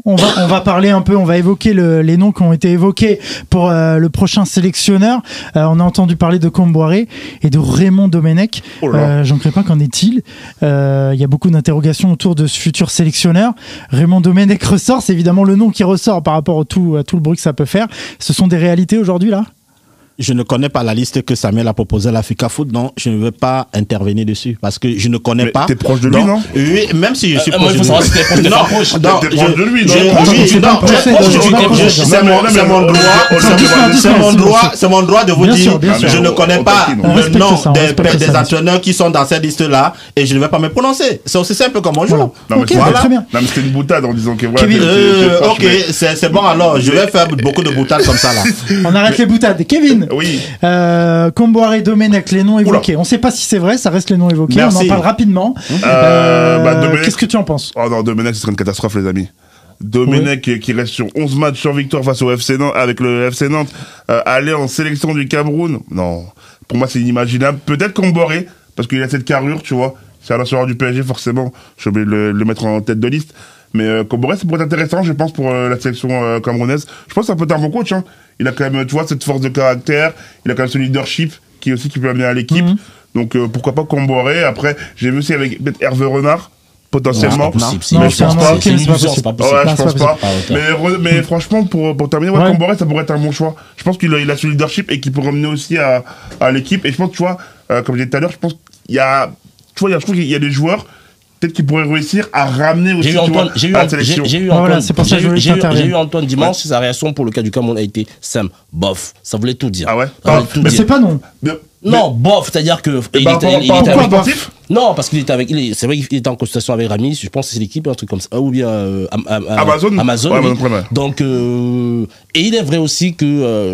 Speaker 1: on va parler un peu, on va évoquer les noms qui ont été évoqués pour le prochain sélectionneur. On a entendu parler de Comboiré et de Raymond Domenech. Jean Crépin, qu'en est-il? Il y a beaucoup d'interrogations autour de ce futur sélectionneur. Raymond Domenech ressort, c'est évidemment le nom qui ressort par rapport à tout le bruit que ça peut faire. Ce sont des réalités aujourd'hui là?
Speaker 3: Je ne connais pas la liste que Samuel a proposée à l'Africafoot, donc je ne veux pas intervenir dessus parce que je ne connais pas.
Speaker 4: T'es proche de lui, non?
Speaker 3: Oui, même si je suis
Speaker 2: proche de lui.
Speaker 4: T'es proche de lui,
Speaker 3: c'est mon droit de vous dire. Je ne connais pas le nom des entraîneurs qui sont dans cette liste-là et je ne vais pas me prononcer. C'est aussi simple comme bonjour.
Speaker 1: Très bien.
Speaker 4: Non, mais c'était une boutade en disant que
Speaker 3: ok, c'est bon alors. Je vais faire beaucoup de boutades comme ça là.
Speaker 1: On arrête les boutades. Kevin.
Speaker 4: Oui.
Speaker 1: Comboiré, Domenech, les noms évoqués. On ne sait pas si c'est vrai, ça reste les noms évoqués. Merci. On en parle rapidement. Qu'est-ce que tu en penses?
Speaker 4: Oh non, Domenech, ce serait une catastrophe, les amis. Domenech qui reste sur 11 matchs sur victoire face au FC Nantes, avec le FC Nantes, aller en sélection du Cameroun. Non. Pour moi, c'est inimaginable. Peut-être Comboiré, parce qu'il a cette carrure, tu vois. C'est un assureur du PSG, forcément. Je suis obligé de le mettre en tête de liste. Mais Comboiré, ça pourrait être intéressant, je pense, pour la sélection camerounaise. Je pense que ça peut être un bon coach, hein. Il a quand même, tu vois, cette force de caractère. Il a quand même ce leadership qui peut amener à l'équipe. Donc, pourquoi pas Comboiré. Après, j'ai vu aussi avec peut-être Hervé Renard, potentiellement.
Speaker 2: Non, je pense pas.
Speaker 4: Je pense pas. Mais franchement, pour terminer, Comboiré, ça pourrait être un bon choix. Je pense qu'il a ce leadership et qu'il pourrait amener aussi à l'équipe. Et je pense, tu vois, comme je disais tout à l'heure, je pense qu'il y a... tu vois, je trouve qu'il y a des joueurs peut-être qu'ils pourraient réussir à ramener aussi à la sélection.
Speaker 2: J'ai eu Antoine dimanche, sa réaction pour le cas du Cameroun a été simple, bof, ça voulait tout dire.
Speaker 4: Ah ouais?
Speaker 1: Mais c'est pas non.
Speaker 2: Non, bof, c'est-à-dire que
Speaker 4: pourquoi sportif?
Speaker 2: Non, parce qu'il était avec, c'est vrai qu'il était en consultation avec Rami, je pense que c'est l'équipe, un truc comme ça, ou bien
Speaker 4: Amazon.
Speaker 2: Oui. Donc, et il est vrai aussi que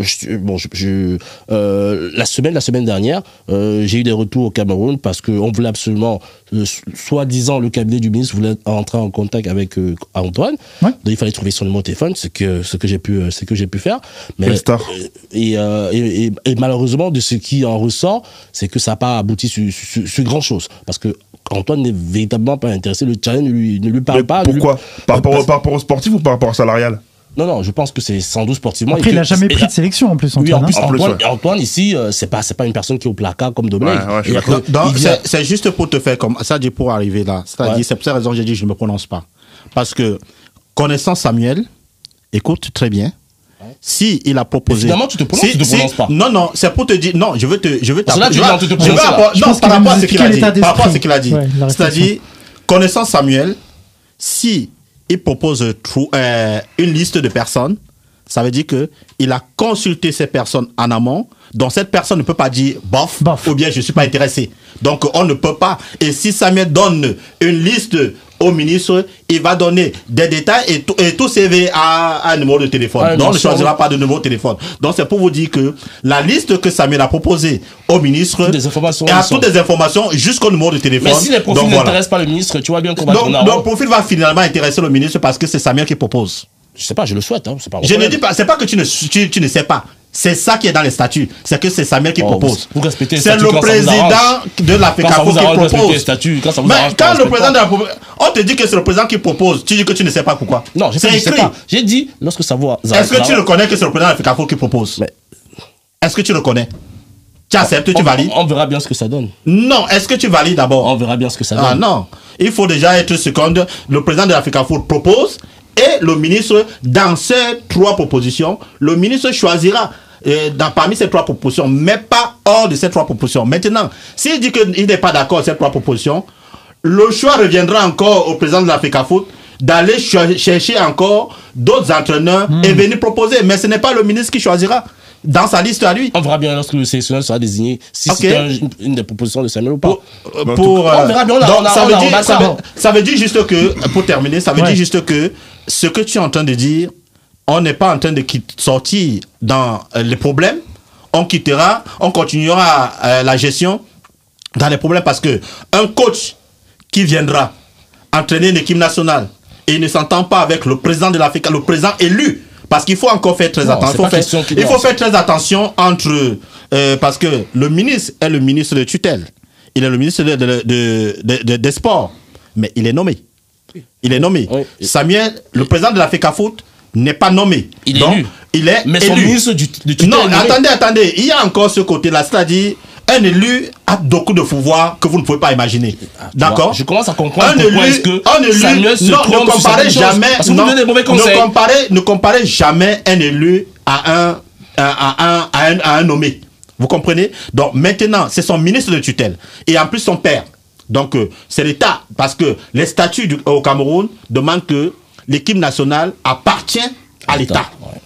Speaker 2: la semaine dernière, j'ai eu des retours au Cameroun parce qu'on voulait absolument, soi-disant, le cabinet du ministre voulait entrer en contact avec Antoine. Ouais. Donc il fallait trouver son numéro de téléphone, ce que j'ai pu faire. Mais et malheureusement, de ce qui en ressort, c'est que ça n'a pas abouti sur grand chose. Parce que Antoine n'est véritablement pas intéressé, le challenge ne lui parle pas.
Speaker 4: Pourquoi? Par rapport au sportif ou par rapport au salarial?
Speaker 2: Non, je pense que c'est sans doute sportivement.
Speaker 1: Après, il n'a jamais pris de sélection en plus, Antoine.
Speaker 2: Oui, Antoine ici, c'est pas une personne qui est au placard comme Domenech.
Speaker 3: C'est juste pour te faire comme ça, pour arriver là. C'est-à-dire, c'est pour cette raison que j'ai dit que je ne me prononce pas. Parce que, connaissant Samuel, écoute très bien. Si il a proposé.
Speaker 2: Évidemment, tu te prononces, tu te prononces pas.
Speaker 3: Non, c'est pour te dire. Non, je veux t'appeler.
Speaker 1: Non, par rapport à ce qu'il a dit.
Speaker 3: Par rapport à ce qu'il a dit. C'est-à-dire, connaissant Samuel, si il propose une liste de personnes, ça veut dire que il a consulté ces personnes en amont. Donc cette personne ne peut pas dire bof. Ou bien je suis pas intéressé. Donc on ne peut pas. Et si Samuel donne une liste au ministre, il va donner des détails et tout CV à un numéro de téléphone. Donc on ne choisira pas de numéro de téléphone. Donc c'est pour vous dire que la liste que Samuel a proposée au ministre a toutes des informations jusqu'au numéro de téléphone.
Speaker 2: Mais si les profils n'intéressent pas le ministre, tu vois bien qu'on va tourner en rond.
Speaker 3: Donc le profil va finalement intéresser le ministre parce que c'est Samuel qui propose.
Speaker 2: Je sais pas, je le souhaite. Hein,
Speaker 3: je ne dis pas, c'est pas que tu ne sais pas. C'est ça qui est dans les statuts. C'est que c'est Samuel qui propose.
Speaker 2: Vous respectez les
Speaker 3: statuts. C'est le président de la FECAFO qui propose. Mais quand le président de la on te dit que c'est le président qui propose, tu dis que tu ne sais pas pourquoi.
Speaker 2: Non, c'est écrit. J'ai dit, lorsque ça va.
Speaker 3: Est-ce que tu reconnais que c'est le président de la FECAFO qui propose? Est-ce que tu le connais? Tu acceptes, tu valides?
Speaker 2: On verra bien ce que ça donne.
Speaker 3: Non, est-ce que tu valides d'abord?
Speaker 2: On verra bien ce que ça donne.
Speaker 3: Ah non. Il faut déjà être seconde. Le président de la FECAFO propose et le ministre, dans ces 3 propositions, le ministre choisira. Parmi ces 3 propositions, mais pas hors de ces 3 propositions. Maintenant, s'il dit qu'il n'est pas d'accord avec ces 3 propositions, le choix reviendra encore au président de la FECAFOOT d'aller chercher encore d'autres entraîneurs et venir proposer. Mais ce n'est pas le ministre qui choisira dans sa liste à lui.
Speaker 2: On verra bien lorsque le sélectionneur sera désigné si c'est une des propositions de Samuel ou pas.
Speaker 3: On verra bien. Ça veut dire juste que, pour terminer, ça veut dire juste que ce que tu es en train de dire, on n'est pas en train de sortir dans les problèmes. On continuera la gestion dans les problèmes parce que un coach qui viendra entraîner une équipe nationale et il ne s'entend pas avec le président de l'Afrique, le président élu, parce qu'il faut encore faire très attention. Il faut faire très attention entre parce que le ministre est le ministre de tutelle, il est le ministre des sports, mais il est nommé. Il est nommé. Oui. Samuel, le président de la FECAFOOT, n'est pas nommé.
Speaker 2: Il est élu.
Speaker 3: Il est
Speaker 2: mais
Speaker 3: élu.
Speaker 2: Son ministre du tutelle.
Speaker 3: Non, attendez. Il y a encore ce côté-là, c'est-à-dire un élu a beaucoup de pouvoir que vous ne pouvez pas imaginer. D'accord.
Speaker 2: Je commence à comprendre pourquoi est-ce que Samuel se trompe
Speaker 3: ne comparez jamais.
Speaker 2: Parce que vous donnez des mauvais conseils.
Speaker 3: Ne comparez jamais un élu à un nommé. Vous comprenez? Donc maintenant, c'est son ministre de tutelle et en plus son père. Donc c'est l'État parce que les statuts au Cameroun demandent que l'équipe nationale appartient à l'État. Ouais.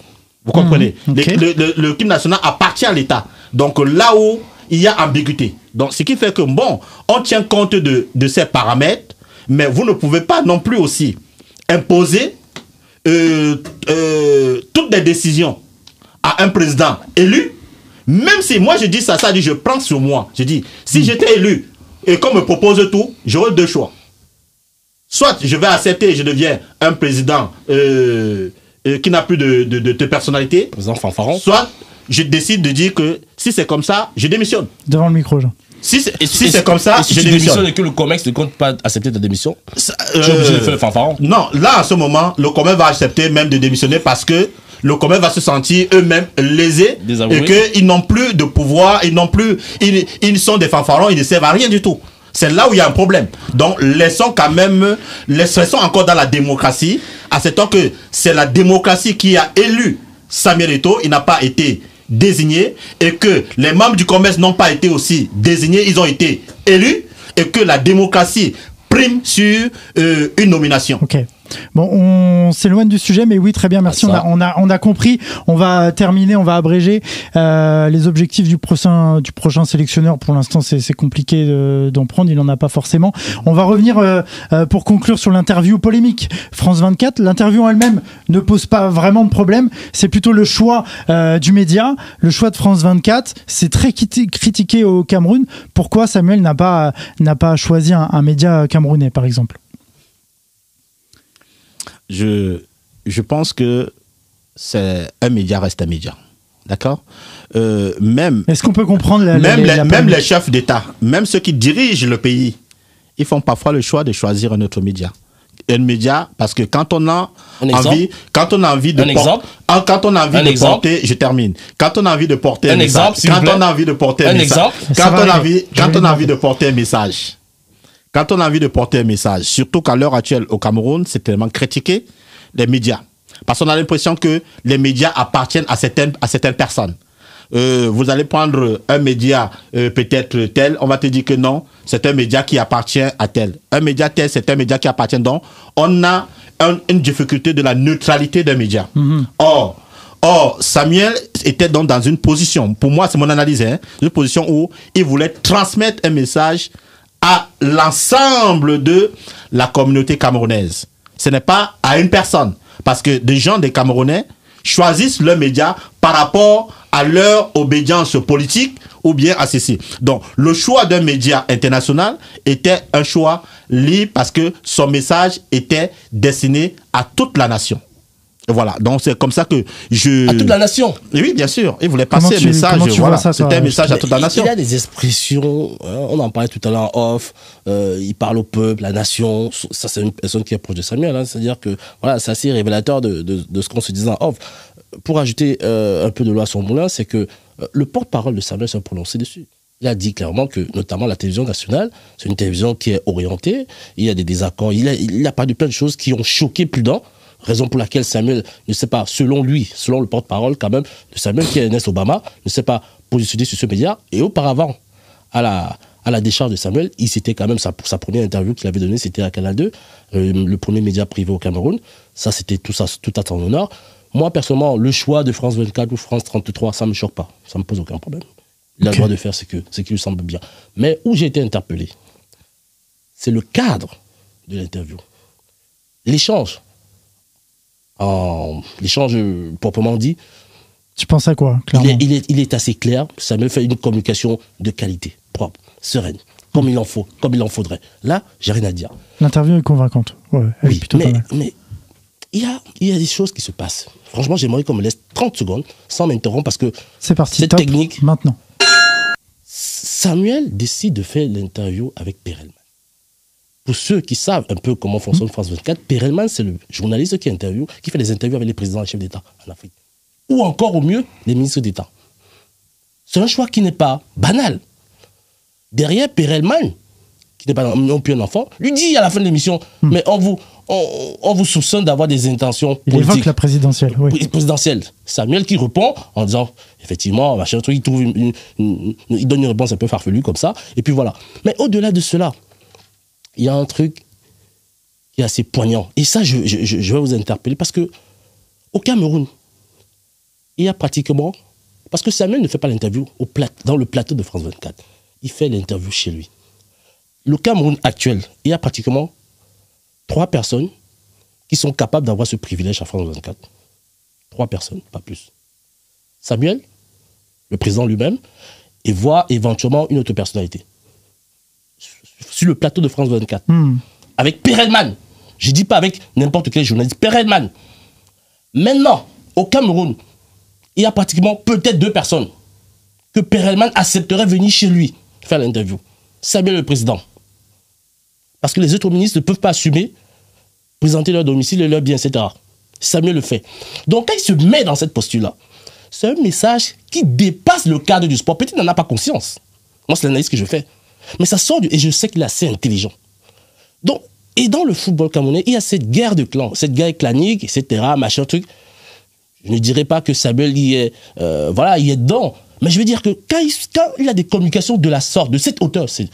Speaker 3: Vous comprenez? L'équipe nationale appartient à l'État. Donc là où il y a ambiguïté. Donc ce qui fait que on tient compte de ces paramètres, mais vous ne pouvez pas non plus aussi imposer toutes les décisions à un président élu. Même si moi je dis ça dit je prends sur moi. Je dis si j'étais élu et qu'on me propose tout, j'aurais 2 choix. Soit je vais accepter et je deviens un président qui n'a plus de personnalité.
Speaker 2: Président fanfaron.
Speaker 3: Soit je décide de dire que si c'est comme ça, je démissionne.
Speaker 1: Devant le micro, Jean.
Speaker 3: Si c'est comme ça,
Speaker 2: je démissionne. Et que le COMEX ne compte pas accepter ta démission, tu es obligé de faire le fanfaron.
Speaker 3: Non, là en ce moment, le COMEX va accepter même de démissionner parce que le COMEX va se sentir eux-mêmes lésés et qu'ils n'ont plus de pouvoir, ils sont des fanfarons, ils ne servent à rien du tout. C'est là où il y a un problème. Donc, laissons encore dans la démocratie, acceptons que c'est la démocratie qui a élu Samuel Eto'o, il n'a pas été désigné, et que les membres du COMEX n'ont pas été aussi désignés, ils ont été élus, et que la démocratie prime sur une nomination.
Speaker 1: Ok. Bon, on s'éloigne du sujet, mais oui, très bien, merci. On a compris. On va terminer, on va abréger les objectifs du prochain sélectionneur. Pour l'instant, c'est compliqué d'en prendre. Il n'en a pas forcément. On va revenir pour conclure sur l'interview polémique. France 24, l'interview en elle-même ne pose pas vraiment de problème. C'est plutôt le choix du média, le choix de France 24. C'est très critiqué au Cameroun. Pourquoi Samuel n'a pas choisi un média camerounais, par exemple?
Speaker 3: Je pense que c'est un média reste un média. D'accord? Même.
Speaker 1: Est-ce qu'on peut comprendre
Speaker 3: même les chefs d'État, même ceux qui dirigent le pays, ils font parfois le choix de choisir un autre média. Un média, parce que quand on a envie de porter, je termine. Quand on a envie de porter un message, quand on a envie de porter un message, quand on a envie de porter un message. Quand on a envie de porter un message, surtout qu'à l'heure actuelle au Cameroun, c'est tellement critiqué, les médias. Parce qu'on a l'impression que les médias appartiennent à certaines personnes. Vous allez prendre un média peut-être tel, on va te dire que non, c'est un média qui appartient à tel. Un média tel, c'est un média qui appartient donc. On a une difficulté de la neutralité d'un média. Or, Samuel était donc dans une position, pour moi c'est mon analyse, une position où il voulait transmettre un message à l'ensemble de la communauté camerounaise. Ce n'est pas à une personne. Parce que des Camerounais choisissent leurs médias par rapport à leur obédience politique ou bien à ceci. Donc, le choix d'un média international était un choix libre parce que son message était destiné à toute la nation. Voilà, donc c'est comme ça que
Speaker 2: À toute la nation.
Speaker 3: Oui, bien sûr. Il voulait passer un message. Voilà, c'était un message à toute la nation.
Speaker 2: Il y a des expressions, on en parlait tout à l'heure en off, il parle au peuple, la nation. Ça, c'est une personne qui est proche de Samuel. C'est-à-dire que voilà, c'est assez révélateur de ce qu'on se disait en off. Pour ajouter un peu de l'eau à son moulin, c'est que le porte-parole de Samuel s'est prononcé dessus. Il a dit clairement que, notamment la télévision nationale, c'est une télévision qui est orientée, il y a des désaccords, il a parlé de plein de choses qui ont choqué plus d'un. Raison pour laquelle Samuel, ne sait pas, selon lui, selon le porte-parole quand même de Samuel, qui est Ernest Obama, ne s'est pas positionné sur ce média. Et auparavant, à la décharge de Samuel, il s'était quand même, sa première interview qu'il avait donnée, c'était à Canal 2, le premier média privé au Cameroun. Ça, c'était tout à son honneur. Moi, personnellement, le choix de France 24 ou France 33, ça ne me choque pas. Ça ne me pose aucun problème. Il a le droit de faire ce qui lui semble bien. Mais où j'ai été interpellé, c'est le cadre de l'interview. L'échange. L'échange proprement dit.
Speaker 1: Tu penses à quoi, clairement?
Speaker 2: Il est assez clair. Ça me fait une communication de qualité, propre, sereine, comme il en faut, comme il en faudrait. Là, j'ai rien à dire.
Speaker 1: L'interview est convaincante. Ouais, elle est plutôt pas mal.
Speaker 2: Mais il y a des choses qui se passent. Franchement, j'aimerais qu'on me laisse 30 secondes sans m'interrompre parce que
Speaker 1: c'est parti.
Speaker 2: Cette
Speaker 1: top,
Speaker 2: technique.
Speaker 1: Maintenant.
Speaker 2: Samuel décide de faire l'interview avec Perelman. Pour ceux qui savent un peu comment fonctionne France 24, Perelman, c'est le journaliste qui fait des interviews avec les présidents et chefs d'État en Afrique. Ou encore, au mieux, les ministres d'État. C'est un choix qui n'est pas banal. Derrière, Perelman, qui n'est pas non plus un enfant, lui dit à la fin de l'émission, mais on vous soupçonne d'avoir des intentions politiques.
Speaker 1: Il évoque la présidentielle, oui.
Speaker 2: Présidentielle. Samuel qui répond en disant, effectivement, machin truc, il donne une réponse un peu farfelue comme ça, et puis voilà. Mais au-delà de cela, il y a un truc qui est assez poignant. Et ça, je vais vous interpeller parce que au Cameroun, il y a pratiquement... Parce que Samuel ne fait pas l'interview dans le plateau de France 24. Il fait l'interview chez lui. Le Cameroun actuel, il y a pratiquement 3 personnes qui sont capables d'avoir ce privilège à France 24. 3 personnes, pas plus. Samuel, le président lui-même, et voit éventuellement une autre personnalité. Sur le plateau de France 24. Avec Perelman. Je ne dis pas avec n'importe quel journaliste. Perelman. Maintenant, au Cameroun, il y a pratiquement peut-être 2 personnes que Perelman accepterait venir chez lui faire l'interview. Samuel le président. Parce que les autres ministres ne peuvent pas assumer, présenter leur domicile et leur bien, etc. Samuel le fait. Donc quand il se met dans cette posture-là, c'est un message qui dépasse le cadre du sport. Peut-être qu'il n'en a pas conscience. Moi, c'est l'analyse que je fais. Mais ça sort et je sais qu'il est assez intelligent. Donc, et dans le football camerounais, il y a cette guerre de clans, cette guerre clanique, etc., machin truc. Je ne dirais pas que Samuel y est dedans. Mais je veux dire que quand il a des communications de la sorte, de cette hauteur, c'est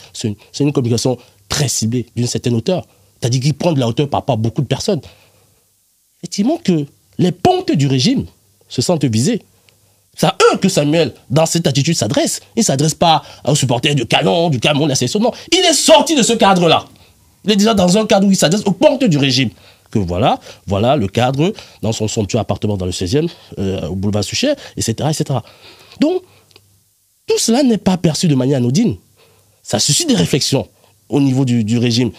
Speaker 2: une communication très ciblée, d'une certaine hauteur. C'est-à-dire qu'il prend de la hauteur par rapport à beaucoup de personnes. Effectivement que les pontes du régime se sentent visés. C'est à eux que Samuel, dans cette attitude, s'adresse. Il ne s'adresse pas aux supporters du Canon, du Cameroun, de la sélection. Non, il est sorti de ce cadre-là. Il est déjà dans un cadre où il s'adresse aux pontes du régime. Que voilà le cadre dans son somptueux appartement dans le 16e, au boulevard Suchet, etc., etc. Donc, tout cela n'est pas perçu de manière anodine. Ça suscite des réflexions au niveau du régime.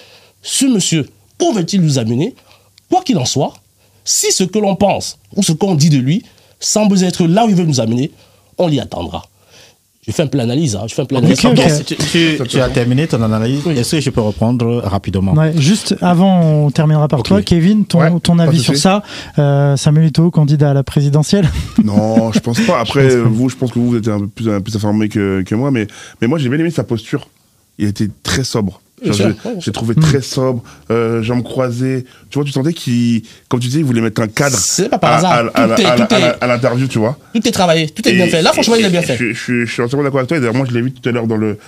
Speaker 2: Ce monsieur, où veut-il nous amener? Quoi qu'il en soit, si ce que l'on pense ou ce qu'on dit de lui semble être là où il veut nous amener, on l'y attendra. Je fais un peu l'analyse. Je fais un peu l'analyse.
Speaker 3: Tu as terminé ton analyse. Oui. Est-ce que je peux reprendre rapidement?
Speaker 1: Ouais, juste avant, on terminera par toi. Kevin, ton avis sur ça. Samuel Eto'o, candidat à la présidentielle?
Speaker 4: Non, je pense pas. Après, je pense que vous êtes un peu plus informé que moi, mais moi, j'ai bien aimé sa posture. Il était très sobre. J'ai trouvé très sobre, jambes croisées. Tu vois, tu sentais qu'il, comme tu disais, il voulait mettre un cadre.
Speaker 2: C'est pas par hasard.
Speaker 4: À l'interview, tu vois.
Speaker 2: Tout est travaillé, tout est bien fait. Là, franchement, il est bien fait.
Speaker 4: Je suis entièrement d'accord avec toi. Et d'ailleurs, moi, je l'ai vu tout à l'heure dans le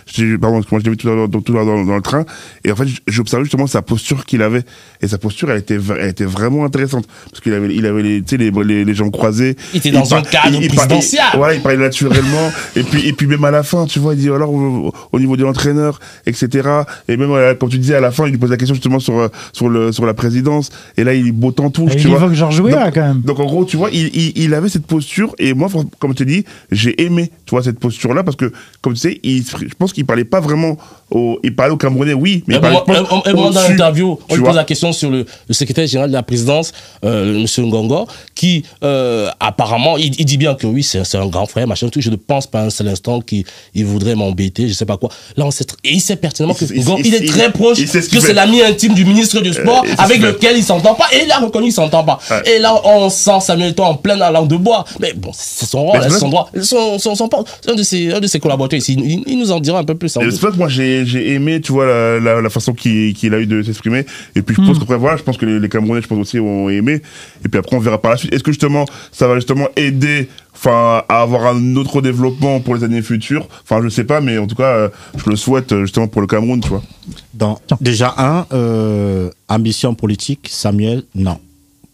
Speaker 4: train. Et en fait, j'observais justement sa posture qu'il avait. Et sa posture, elle était vraiment intéressante. Parce qu'il avait les jambes croisées.
Speaker 2: Il était dans un cadre présidentiel.
Speaker 4: Voilà, il parlait naturellement. et puis même à la fin, tu vois, il dit alors, au niveau de l'entraîneur, etc. Et même, comme tu disais, à la fin, il lui pose la question justement sur la présidence. Et là, il botte en touche.
Speaker 1: Il évoque Georges Weah, quand même.
Speaker 4: Donc, en gros, tu vois, il avait cette posture. Et moi, comme je te dis, j'ai aimé, tu vois, cette posture-là. Parce que, comme tu sais, je pense qu'il parlait pas vraiment il parlait aux Camerounais, oui. Mais
Speaker 2: dans l'interview, on lui pose la question sur le secrétaire général de la présidence, M. Ngongo, qui, apparemment, il dit bien que oui, c'est un grand frère, machin, tout. Je ne pense pas un seul instant qu'il voudrait m'embêter, je sais pas quoi. Là, et il sait pertinemment que Ngongo, il est très proche, que c'est l'ami intime du ministre du Sport, avec lequel il s'entend pas, et il a reconnu qu'il s'entend pas. Ouais. Et là, on sent Samuel Eto'o en pleine langue de bois. Mais bon, c'est son rôle, c'est son droit. Un de ses collaborateurs ici, il nous en dira un peu plus.
Speaker 4: C'est vrai que moi, j'ai aimé, tu vois, la façon qu'il a eu de s'exprimer. Et puis, je pense qu'après, voilà, je pense que les Camerounais, je pense aussi, ont aimé. Et puis après, on verra par la suite. Est-ce que justement, ça va justement aider, à avoir un autre développement pour les années futures? Enfin, je sais pas, mais en tout cas, je le souhaite justement pour le Cameroun, tu vois.
Speaker 3: Déjà, ambition politique, Samuel, non.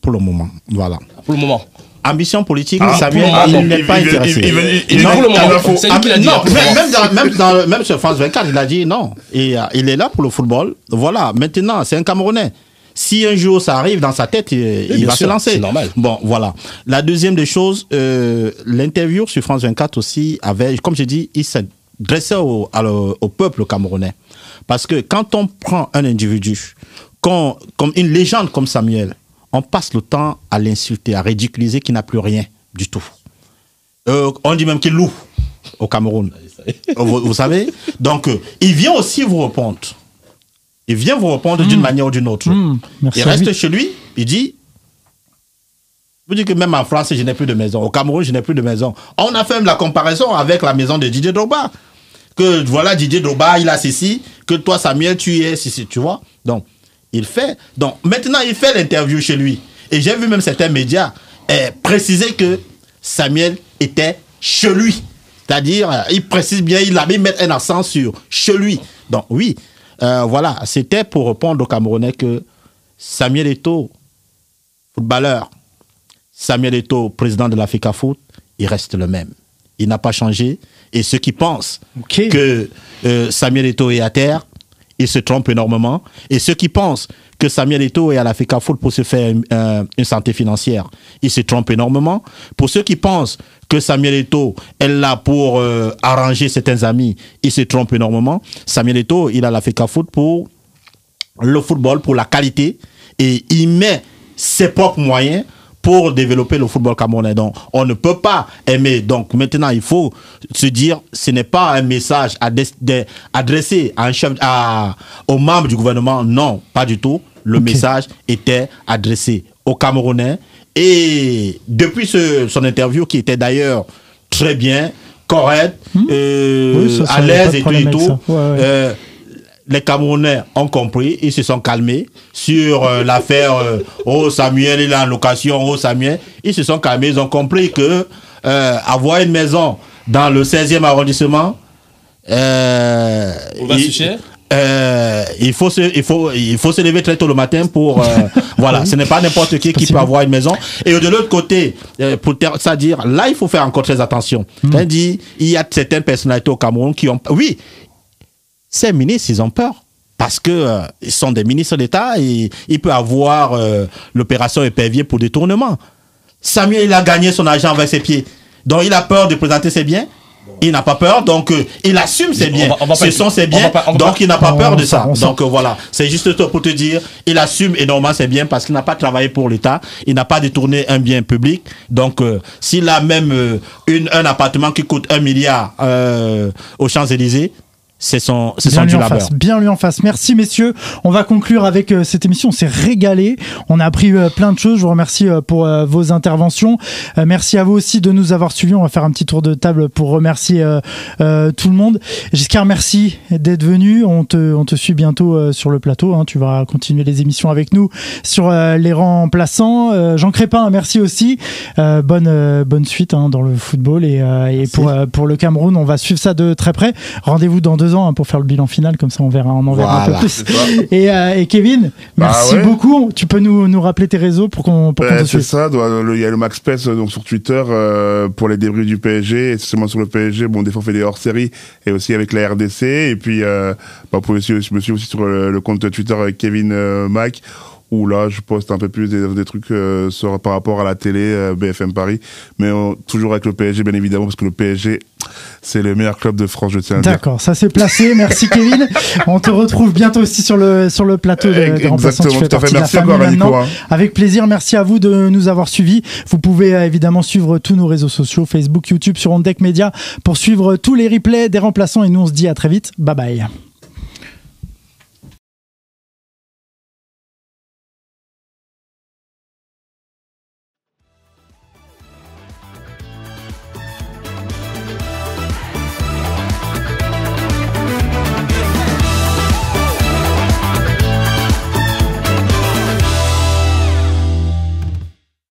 Speaker 3: Pour le moment, voilà.
Speaker 2: Pour le moment.
Speaker 3: Ambition politique, Samuel, il n'est pas intéressé.
Speaker 2: Non, pour le moment. C'est lui qui l'a dit.
Speaker 3: Non, même sur France 24, il a dit non. Et il est là pour le football. Voilà, maintenant, c'est un Camerounais. Si un jour ça arrive dans sa tête, il va se lancer.
Speaker 2: C'est normal.
Speaker 3: Bon, voilà. La deuxième des choses, l'interview sur France 24 aussi avait, comme j'ai dit, il s'adressait au peuple camerounais. Parce que quand on prend un individu, comme une légende comme Samuel, on passe le temps à l'insulter, à ridiculiser, qu'il n'a plus rien du tout. On dit même qu'il loue au Cameroun. Vous savez? Donc, il vient aussi vous répondre. Il vient vous répondre d'une manière ou d'une autre. Il reste chez lui, il dit, vous dites que même en France, je n'ai plus de maison. Au Cameroun, je n'ai plus de maison. On a fait même la comparaison avec la maison de Didier Drogba. Que voilà, Didier Drogba, il a ceci, que toi, Samuel, tu es ceci, tu vois. Donc, maintenant, il fait l'interview chez lui. Et j'ai vu même certains médias préciser que Samuel était chez lui. C'est-à-dire, il précise bien, il a mis mettre un accent sur chez lui. Donc, oui. Voilà, c'était pour répondre aux Camerounais que Samuel Eto'o, footballeur, Samuel Eto'o, président de l'Africa Foot, il reste le même. Il n'a pas changé. Et ceux qui pensent que Samuel Eto'o est à terre, ils se trompent énormément. Et ceux qui pensent que Samuel Eto'o est à l'Africa Foot pour se faire une santé financière, ils se trompent énormément. Pour ceux qui pensent que Samuel Eto'o est là pour arranger certains amis, ils se trompent énormément. Samuel Eto'o, il a l'Africa Foot pour le football, pour la qualité. Et il met ses propres moyens pour développer le football camerounais. Donc, on ne peut pas aimer. Donc, maintenant, il faut se dire, ce n'est pas un message adressé à un chef, aux membres du gouvernement. Non, pas du tout. Le message était adressé aux Camerounais. Et depuis son interview, qui était d'ailleurs très bien, correct, à l'aise et tout, les Camerounais ont compris, ils se sont calmés sur l'affaire oh Samuel, il est en location, oh Samuel, ils se sont calmés, ils ont compris que avoir une maison dans le 16e arrondissement,
Speaker 2: On va sucer.
Speaker 3: Il faut se lever très tôt le matin pour voilà, ce n'est pas n'importe qui peut avoir une maison. Et de l'autre côté, c'est-à-dire là il faut faire encore très attention. Il y a certaines personnalités au Cameroun qui ont, oui, ces ministres ils ont peur parce que ils sont des ministres d'État et il peut avoir l'opération épervier pour détournement. Samuel il a gagné son argent avec ses pieds, donc il a peur de présenter ses biens. Il n'a pas peur, donc il assume ses biens. Ce sont ses biens, donc il n'a pas peur de ça. Donc voilà, c'est juste pour te dire, il assume énormément ses biens parce qu'il n'a pas travaillé pour l'État, il n'a pas détourné un bien public. Donc s'il a même un appartement qui coûte 1 milliard aux Champs-Élysées, c'est son du labeur.
Speaker 1: Bien lui en face. Merci messieurs. On va conclure avec cette émission. On s'est régalé. On a appris plein de choses. Je vous remercie pour vos interventions. Merci à vous aussi de nous avoir suivis. On va faire un petit tour de table pour remercier tout le monde. Giscard, merci d'être venu. On te suit bientôt sur le plateau. Hein. Tu vas continuer les émissions avec nous sur les remplaçants. Jean Crépin, merci aussi. Bonne suite hein, dans le football et pour le Cameroun. On va suivre ça de très près. Rendez-vous dans 2 ans hein, pour faire le bilan final, comme ça on en verra un peu plus. Et Kevin, merci beaucoup. Tu peux nous rappeler tes réseaux pour qu'on te suive.
Speaker 4: C'est ça, il y a le Max Space donc sur Twitter pour les débris du PSG, et seulement sur le PSG, des fois on fait des hors-séries, et aussi avec la RDC, et puis vous pouvez me suivre aussi sur le compte Twitter Kevin Mac, où là je poste un peu plus des trucs par rapport à la télé, BFM Paris, mais toujours avec le PSG bien évidemment, parce que le PSG c'est le meilleur club de France, je tiens à le dire.
Speaker 1: D'accord, ça c'est placé. Merci Kevin. On te retrouve bientôt aussi sur le plateau de remplaçants. Tu fais partie de la famille maintenant. Avec plaisir. Merci à vous de nous avoir suivis. Vous pouvez évidemment suivre tous nos réseaux sociaux, Facebook, YouTube, sur On Deck Media, pour suivre tous les replays des remplaçants. Et nous on se dit à très vite. Bye bye.